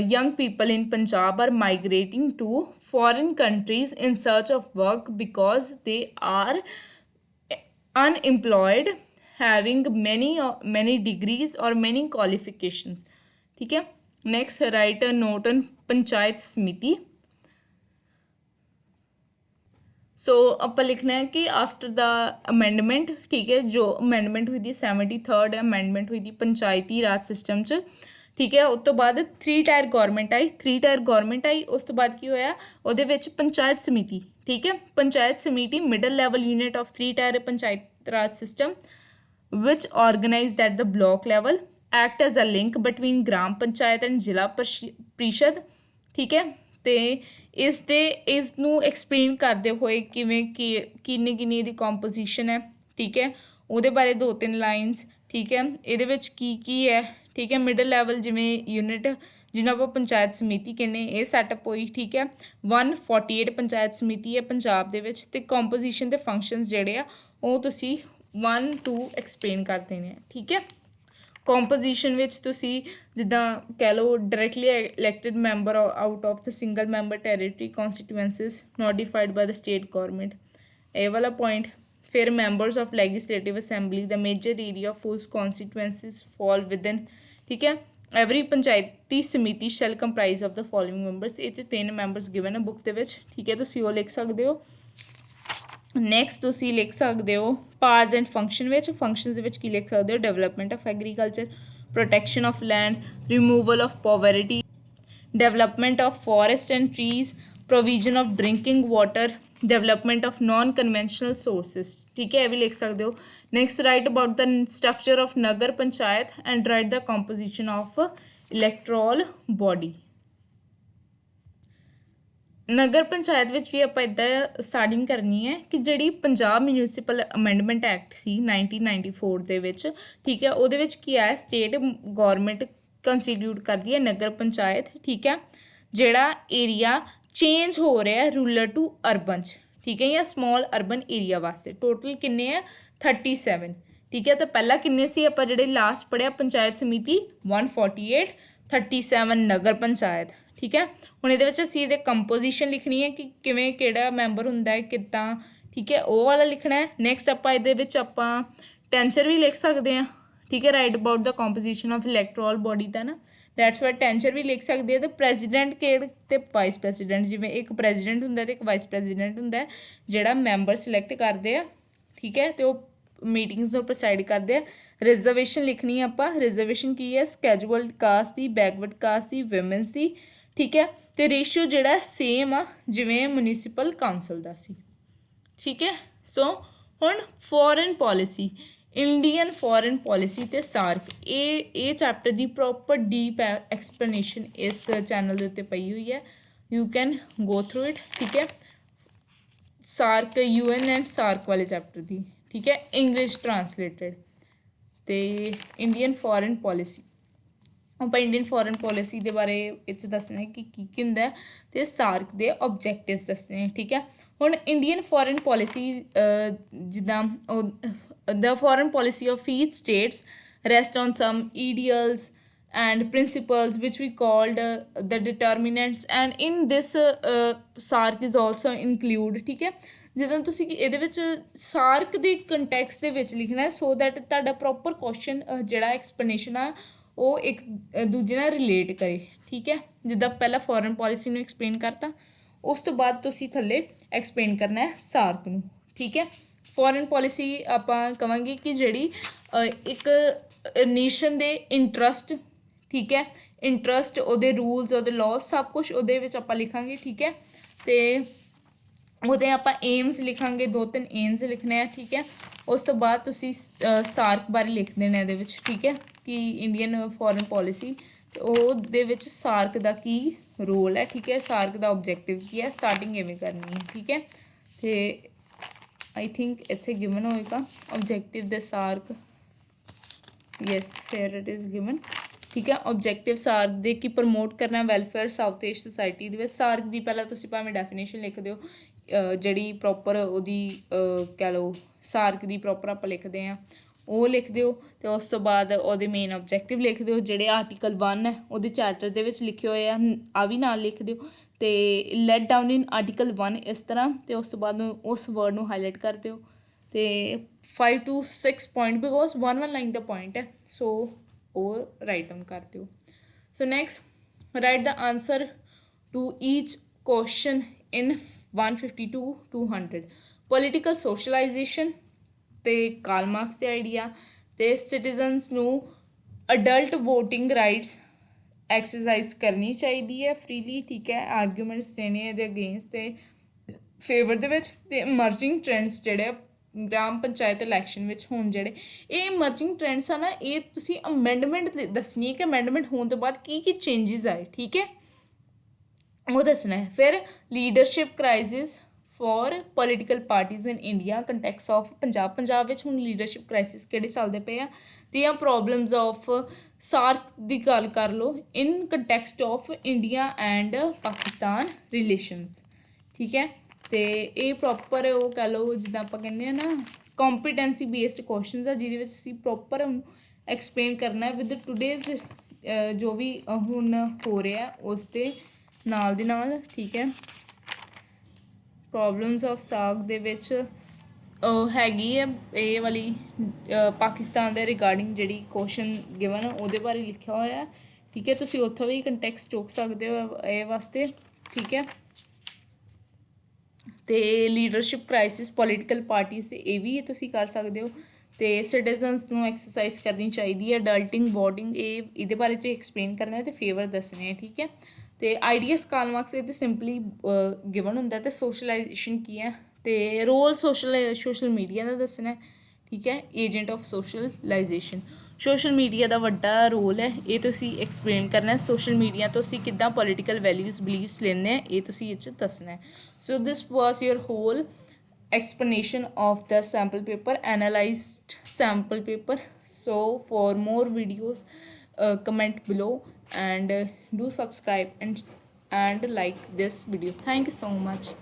young people in Punjab are migrating to foreign countries in search of work because they are unemployed, having many degrees or many qualifications. ठीक है, next write a note on panchayat समिति. सो आप लिखना है कि आफ्टर द अमेंडमेंट, ठीक है, जो अमेंडमेंट हुई थी 73rd अमेंडमेंट हुई थी पंचायती राज सिस्टम च, ठीक है, उस तो बाद 3 टायर गौरमेंट आई, 3 टायर गौरमेंट आई, उस तो बाद की होया ਉਹਦੇ ਵਿੱਚ पंचायत समिति, ठीक है, पंचायत समिति middle level unit of 3 tyre panchayat Raj system which organized at the block level, act as a link between gram panchayat and जिला परिषद, ठीक है, ਤੇ ਇਸ ਨੂੰ ਐਕਸਪਲੇਨ ਕਰਦੇ ਹੋਏ ਕਿਵੇਂ ਕਿੰਨੀ ਇਹਦੀ ਕੰਪੋਜੀਸ਼ਨ ਹੈ, ਠੀਕ ਹੈ, ਉਹਦੇ ਬਾਰੇ 2-3 ਲਾਈਨਸ, ਠੀਕ ਹੈ, ਇਹਦੇ ਵਿੱਚ ਕੀ ਹੈ, ਠੀਕ ਹੈ, ਮਿਡਲ ਲੈਵਲ ਜਿਵੇਂ ਯੂਨਿਟ ਜਿਹਨੂੰ ਆਪਾਂ ਪੰਚਾਇਤ ਸਮਿਤੀ ਕਹਿੰਦੇ, ਇਹ ਸੈਟਅਪ ਹੋਈ, ਠੀਕ ਹੈ, 148 ਪੰਚਾਇਤ ਸਮਿਤੀ ਹੈ ਪੰਜਾਬ ਦੇ ਵਿੱਚ, ਅਤੇ ਕੰਪੋਜੀਸ਼ਨ ਦੇ ਫੰਕਸ਼ਨਸ ਜਿਹੜੇ ਆ ਉਹ ਤੁਸੀਂ 1-2 ਐਕਸਪਲੇਨ ਕਰ ਦੇਣੇ ਆ, ਠੀਕ ਹੈ। ਕੰਪੋਜੀਸ਼ਨ ਵਿੱਚ ਤੁਸੀਂ ਜਿੱਦਾਂ ਕਹਿ ਲਓ directly elected member out of the single member territory constituencies notified by the state government, ਇਹ ਵਾਲਾ ਪੁਆਇੰਟ। ਫਿਰ members of legislative assembly the major area of whose constituencies fall within, ਠੀਕ ਹੈ, every panchayati samiti shall comprise of the following members, ਇਹ 'ਚ 3 ਮੈਂਬਰਸ ਗਿਵਨ ਹੈ ਬੁੱਕ ਦੇ ਵਿੱਚ, ਠੀਕ ਹੈ, ਤੁਸੀਂ ਉਹ ਲਿਖ ਸਕਦੇ ਹੋ। ਨੈਕਸਟ ਤੁਸੀਂ ਲਿਖ ਸਕਦੇ ਹੋ ਪਾਰਟਸ ਐਂਡ ਫੰਕਸ਼ਨ ਵਿੱਚ, ਫੰਕਸ਼ਨਸ ਦੇ ਵਿੱਚ ਕੀ ਲਿਖ ਸਕਦੇ ਹੋ, development of agriculture, protection of land, removal of poverty, development of forest and trees, provision of drinking water, development of non conventional sources, ਠੀਕ ਹੈ, ਇਹ ਵੀ ਲਿਖ ਸਕਦੇ ਹੋ। Next write about the structure of nagar panchayat and write the composition of electoral body. Nagar panchayat ਵਿੱਚ ਵੀ ਆਪਾਂ ਇੱਦਾਂ ਸਟਾਰਟਿੰਗ ਕਰਨੀ ਹੈ ਕਿ ਜਿਹੜੀ ਪੰਜਾਬ ਮਿਊਨਿਸਪਲ ਅਮੈਂਡਮੈਂਟ ਐਕਟ ਸੀ 1994 ਦੇ ਵਿੱਚ, ਠੀਕ ਹੈ, ਉਹਦੇ ਵਿੱਚ ਕੀ ਹੈ, ਸਟੇਟ ਗੌਰਮੈਂਟ ਕੰਸਟੀਟਿਊਟ ਕਰਦੀ ਹੈ ਨਗਰ ਪੰਚਾਇਤ, ਠੀਕ ਹੈ, ਜਿਹੜਾ ਏਰੀਆ ਚੇਂਜ ਹੋ ਰਿਹਾ ਰੂਰਲ ਟੂ ਅਰਬਨ 'ਚ, ਠੀਕ ਹੈ, ਜਾਂ ਸਮੋਲ ਅਰਬਨ ਏਰੀਆ ਵਾਸਤੇ। ਟੋਟਲ ਕਿੰਨੇ ਆ 37, ਠੀਕ ਹੈ, ਤਾਂ ਪਹਿਲਾਂ ਕਿੰਨੇ ਸੀ ਆਪਾਂ ਜਿਹੜੇ ਲਾਸਟ ਪੜ੍ਹਿਆ ਪੰਚਾਇਤ ਸਮਿਤੀ 148, 37 ਨਗਰ ਪੰਚਾਇਤ, ਠੀਕ ਹੈ। ਹੁਣ ਇਹਦੇ ਵਿੱਚ ਅਸੀਂ ਇਹਦੇ ਕੰਪੋਜੀਸ਼ਨ ਲਿਖਣੀ ਹੈ ਕਿ ਕਿਵੇਂ ਕਿਹੜਾ ਮੈਂਬਰ ਹੁੰਦਾ ਹੈ ਕਿੱਦਾਂ, ਠੀਕ ਹੈ, ਉਹ ਵਾਲਾ ਲਿਖਣਾ ਹੈ। ਨੈਕਸਟ ਆਪਾਂ ਇਹਦੇ ਵਿੱਚ ਆਪਾਂ ਟੈਂਚਰ ਵੀ ਲਿਖ ਸਕਦੇ ਹਾਂ, ਠੀਕ ਹੈ, write about the composition of electoral body ਦਾ ਨਾ, ਡੈਟਸ ਵਾਈ ਟੈਂਚਰ ਵੀ ਲਿਖ ਸਕਦੇ ਆ। ਅਤੇ ਪ੍ਰੈਜ਼ੀਡੈਂਟ ਕਿਹੜੇ ਅਤੇ ਵਾਈਸ ਪ੍ਰੈਜ਼ੀਡੈਂਟ, ਜਿਵੇਂ ਇੱਕ ਪ੍ਰੈਜ਼ੀਡੈਂਟ ਹੁੰਦਾ ਅਤੇ ਇੱਕ ਵਾਈਸ ਪ੍ਰੈਜ਼ੀਡੈਂਟ ਹੁੰਦਾ ਜਿਹੜਾ ਮੈਂਬਰ ਸਿਲੈਕਟ ਕਰਦੇ ਆ, ਠੀਕ ਹੈ, ਅਤੇ ਉਹ ਮੀਟਿੰਗਸ ਨੂੰ ਪ੍ਰੋਸਾਈਡ ਕਰਦੇ ਆ। ਰਿਜ਼ਰਵੇਸ਼ਨ ਲਿਖਣੀ ਆ ਆਪਾਂ, ਰਿਜ਼ਰਵੇਸ਼ਨ ਕੀ ਹੈ, ਸਕੈਜੂਅਲ ਕਾਸਟ ਦੀ, ਬੈਕਵਰਡ ਕਾਸਟ ਦੀ, ਵਿਮਨਸ ਦੀ, ਠੀਕ ਹੈ, ਅਤੇ ਰੇਸ਼ੀਓ ਜਿਹੜਾ ਸੇਮ ਆ ਜਿਵੇਂ ਮਿਊਨਿਸਪਲ ਕਾਊਂਸਲ ਦਾ ਸੀ, ਠੀਕ ਹੈ। ਸੋ ਹੁਣ foreign policy, Indian foreign policy ਅਤੇ ਸਾਰਕ, ਇਹ ਚੈਪਟਰ ਦੀ ਪ੍ਰੋਪਰ ਡੀਪ ਐਕਸਪਲੇਨੇਸ਼ਨ ਇਸ ਚੈਨਲ ਦੇ ਉੱਤੇ ਪਈ ਹੋਈ ਹੈ, you can go through it, ਠੀਕ ਹੈ। ਸਾਰਕ UN ਐਂਡ ਸਾਰਕ ਵਾਲੇ ਚੈਪਟਰ ਦੀ, ਠੀਕ ਹੈ, ਇੰਗਲਿਸ਼ ਟਰਾਂਸਲੇਟਡ। ਅਤੇ ਇੰਡੀਅਨ ਫੋਰਨ ਪੋਲਿਸੀ, ਆਪਾਂ ਇੰਡੀਅਨ ਫੋਰਨ ਪੋਲਿਸੀ ਦੇ ਬਾਰੇ ਵਿੱਚ ਦੱਸਣਾ ਕਿ ਕੀ ਹੁੰਦਾ ਅਤੇ ਸਾਰਕ ਦੇ ਓਬਜੈਕਟਿਵਸ ਦੱਸਣੇ, ਠੀਕ ਹੈ। ਹੁਣ ਇੰਡੀਅਨ ਫੋਰਨ ਪੋਲਿਸੀ ਜਿੱਦਾਂ the foreign policy of each states rest on some ideals and principles which we called the determinants, and in this SARC is also include, ਠੀਕ ਹੈ। ਜਦੋਂ ਤੁਸੀਂ ਇਹਦੇ ਵਿੱਚ ਸਾਰਕ ਦੇ ਕੰਟੈਕਸਟ ਦੇ ਵਿੱਚ ਲਿਖਣਾ ਸੋ ਦੈਟ ਤੁਹਾਡਾ ਪ੍ਰੋਪਰ ਕੁਐਸਚਨ ਜਿਹੜਾ ਐਕਸਪਲੇਨੇਸ਼ਨ ਆ ਉਹ ਇੱਕ ਦੂਜੇ ਨਾਲ ਰਿਲੇਟ ਕਰੇ, ਠੀਕ ਹੈ। ਜਿੱਦਾਂ ਪਹਿਲਾਂ ਫੋਰਨ ਪੋਲਿਸੀ ਨੂੰ ਐਕਸਪਲੇਨ ਕਰਤਾ, ਉਸ ਤੋਂ ਬਾਅਦ ਤੁਸੀਂ ਥੱਲੇ ਐਕਸਪਲੇਨ ਕਰਨਾ ਹੈ ਸਾਰਕ ਨੂੰ, ਠੀਕ ਹੈ। ਫੋਰਨ ਪੋਲਿਸੀ ਆਪਾਂ ਕਹਾਂਗੇ ਕਿ ਜਿਹੜੀ ਇੱਕ ਨੇਸ਼ਨ ਦੇ ਇੰਟਰਸਟ, ਠੀਕ ਹੈ, ਇੰਟਰਸਟ, ਉਹਦੇ ਰੂਲਸ, ਉਹਦੇ ਲਾਅ, ਸਭ ਕੁਛ ਉਹਦੇ ਵਿੱਚ ਆਪਾਂ ਲਿਖਾਂਗੇ, ਠੀਕ ਹੈ। ਤੇ ਉਹਦੇ ਆਪਾਂ ਏਮਸ ਲਿਖਾਂਗੇ, 2-3 ਏਮਸ ਲਿਖਣੇ ਆ, ਠੀਕ ਹੈ। ਉਸ ਤੋਂ ਬਾਅਦ ਤੁਸੀਂ ਸਾਰਕ ਬਾਰੇ ਲਿਖ ਦੇਣਾ ਇਹਦੇ ਵਿੱਚ, ਠੀਕ ਹੈ, ਕਿ ਇੰਡੀਅਨ ਫੋਰਨ ਪੋਲਿਸੀ ਤੇ ਉਹਦੇ ਵਿੱਚ ਸਾਰਕ ਦਾ ਕੀ ਰੋਲ ਹੈ, ਠੀਕ ਹੈ, ਸਾਰਕ ਦਾ ਓਬਜੈਕਟਿਵ ਕੀ ਹੈ, ਸਟਾਰਟਿੰਗ ਐਵੇਂ ਕਰਨੀ ਹੈ, ਠੀਕ ਹੈ। ਤੇ ਆਈ ਥਿੰਕ ਇੱਥੇ ਗਿਵਨ ਹੋਏਗਾ ਓਬਜੈਕਟਿਵ ਦੇ SAARC, yes here it is given, ਠੀਕ ਹੈ। ਓਬਜੈਕਟਿਵ ਸਾਰਕ ਦੇ ਕਿ ਪ੍ਰਮੋਟ ਕਰਨਾ ਵੈਲਫੇਅਰ ਸਾਊਥ ਏਸ਼ੀਆ ਸੋਸਾਇਟੀ ਦੇ ਵਿੱਚ। ਸਾਰਕ ਦੀ ਪਹਿਲਾਂ ਤੁਸੀਂ ਭਾਵੇਂ ਡੈਫੀਨੇਸ਼ਨ ਲਿਖ ਦਿਓ, ਜਿਹੜੀ ਪ੍ਰੋਪਰ ਉਹਦੀ ਕਹਿ ਲਓ ਸਾਰਕ ਦੀ ਪ੍ਰੋਪਰ ਆਪਾਂ ਲਿਖਦੇ ਹਾਂ ਉਹ ਲਿਖ ਦਿਓ। ਅਤੇ ਉਸ ਤੋਂ ਬਾਅਦ ਉਹਦੇ ਮੇਨ ਓਬਜੈਕਟਿਵ ਲਿਖ ਦਿਓ, ਜਿਹੜੇ ਆਰਟੀਕਲ 1 ਹੈ ਉਹਦੇ ਚੈਪਟਰ ਦੇ ਵਿੱਚ ਲਿਖੇ ਹੋਏ ਆ ਵੀ ਨਾਲ ਲਿਖ ਦਿਓ। ਅਤੇ ਲੈਟ ਡਾਊਨ ਇਨ ਆਰਟੀਕਲ 1 ਇਸ ਤਰ੍ਹਾਂ, ਅਤੇ ਉਸ ਤੋਂ ਬਾਅਦ ਉਸ ਵਰਡ ਨੂੰ ਹਾਈਲਾਈਟ ਕਰ ਦਿਓ। ਅਤੇ 5 to 6 ਪੁਆਇੰਟ, ਬਿਕੋਜ਼ 1 ਲਾਈਨ ਦਾ ਪੁਆਇੰਟ ਹੈ, ਸੋ ਉਹ ਰਾਈਟ ਡਾਊਨ ਕਰ ਦਿਓ। So next, write the answer to each question in 150 to 200। Political socialisation ਅਤੇ ਕਾਰਲ ਮਾਰਕਸ ਦੇ ਆਈਡੀਆ, ਅਤੇ ਸਿਟੀਜ਼ਨਸ ਨੂੰ ਅਡਲਟ ਵੋਟਿੰਗ ਰਾਈਟਸ ਐਕਸਰਸਾਈਜ਼ ਕਰਨੀ ਚਾਹੀਦੀ ਹੈ ਫਰੀਲੀ, ਠੀਕ ਹੈ। ਆਰਗੂਮੈਂਟਸ ਦੇਣੇ ਇਹਦੇ ਅਗੇਂਸਟ ਅਤੇ ਫੇਵਰ ਦੇ ਵਿੱਚ। ਅਤੇ ਇਮਰਜਿੰਗ ਟਰੈਂਡਸ ਜਿਹੜੇ ਗ੍ਰਾਮ ਪੰਚਾਇਤ ਇਲੈਕਸ਼ਨ ਵਿੱਚ ਹੁਣ ਜਿਹੜੇ ਇਹ ਇਮਰਜਿੰਗ ਟਰੈਂਡਸ ਆ ਨਾ, ਇਹ ਤੁਸੀਂ ਅਮੈਂਡਮੈਂਟ ਦੱਸਣੀ ਹੈ ਕਿ ਅਮੈਂਡਮੈਂਟ ਹੋਣ ਤੋਂ ਬਾਅਦ ਕੀ ਕੀ ਚੇਂਜਿਸ ਆਏ, ਠੀਕ ਹੈ, ਉਹ ਦੱਸਣਾ ਹੈ। ਫਿਰ leadership crisis for political parties in India context of Punjab ਵਿੱਚ ਹੁਣ ਲੀਡਰਸ਼ਿਪ ਕ੍ਰਾਈਸਿਸ ਕਿਹੜੇ ਚੱਲਦੇ ਪਏ ਆ, ਦੀਆਂ ਪ੍ਰੋਬਲਮਸ ਆਫ ਸਾਰਕ ਦੀ ਗੱਲ ਕਰ ਲਓ in context of India and Pakistan relations, ਠੀਕ ਹੈ। ਅਤੇ ਇਹ ਪ੍ਰੋਪਰ ਉਹ ਕਹਿ ਲਓ ਜਿੱਦਾਂ ਆਪਾਂ ਕਹਿੰਦੇ ਹਾਂ ਨਾ ਕੰਪੀਟੈਂਸੀ ਬੇਸਡ ਕੁਐਸਚਨਸ ਆ, ਜਿਹਦੇ ਵਿੱਚ ਅਸੀਂ ਪ੍ਰੋਪਰ ਉਹਨੂੰ ਐਕਸਪਲੇਨ ਕਰਨਾ ਵਿਦ ਟੂਡੇਜ਼ ਜੋ ਵੀ ਹੁਣ ਹੋ ਰਿਹਾ ਉਸ ਦੇ ਨਾਲ ਦੀ ਨਾਲ, ਠੀਕ ਹੈ। ਪ੍ਰੋਬਲਮਸ ਆਫ ਸਾਗ ਦੇ ਵਿੱਚ ਹੈਗੀ ਹੈ ਇਹ ਵਾਲੀ ਪਾਕਿਸਤਾਨ ਦੇ ਰਿਗਾਰਡਿੰਗ ਜਿਹੜੀ ਕੁਐਸਚਨ ਗਿਵਨ ਉਹਦੇ ਬਾਰੇ ਲਿਖਿਆ ਹੋਇਆ, ਠੀਕ ਹੈ। ਤੁਸੀਂ ਉੱਥੋਂ ਵੀ ਕੰਟੈਕਸਟ ਚੁੱਕ ਸਕਦੇ ਹੋ ਇਹ ਵਾਸਤੇ, ਠੀਕ ਹੈ। ਅਤੇ ਲੀਡਰਸ਼ਿਪ ਕ੍ਰਾਈਸਿਸ ਪੋਲੀਟੀਕਲ ਪਾਰਟੀਜ਼ 'ਤੇ ਇਹ ਵੀ ਤੁਸੀਂ ਕਰ ਸਕਦੇ ਹੋ। ਅਤੇ ਸਿਟੀਜ਼ਨਸ ਨੂੰ ਐਕਸਰਸਾਈਜ਼ ਕਰਨੀ ਚਾਹੀਦੀ ਹੈ, ਅਡਲਟਿੰਗ ਵੋਟਿੰਗ ਇਹਦੇ ਬਾਰੇ 'ਚ ਐਕਸਪਲੇਨ ਕਰਨਾ ਅਤੇ ਫੇਵਰ ਦੱਸਣੇ ਹੈ, ਠੀਕ ਹੈ। ਅਤੇ ਆਈਡੀਅਸ ਕਾਰਲ ਮਾਰਕਸ ਇਹ ਤਾਂ ਸਿੰਪਲੀ ਗਿਵਨ ਹੁੰਦਾ। ਅਤੇ ਸੋਸ਼ਲਾਈਜੇਸ਼ਨ ਕੀ ਹੈ ਅਤੇ ਰੋਲ ਸੋਸ਼ਲ ਮੀਡੀਆ ਦਾ ਦੱਸਣਾ, ਠੀਕ ਹੈ, agent of socialisation. Social media ਦਾ ਵੱਡਾ ਰੋਲ ਹੈ, ਇਹ ਤੁਸੀਂ ਐਕਸਪਲੇਨ ਕਰਨਾ। ਸੋਸ਼ਲ ਮੀਡੀਆ ਤੋਂ ਅਸੀਂ ਕਿੱਦਾਂ ਪੋਲੀਟੀਕਲ ਵੈਲਿਊਜ਼ ਬਿਲੀਵਸ ਲੈਂਦੇ ਹਾਂ ਇਹ ਤੁਸੀਂ ਇਹ 'ਚ ਦੱਸਣਾ। So this was your whole explanation of the sample paper, analyzed sample paper. So for more videos comment below and do subscribe and like this video. Thank you so much.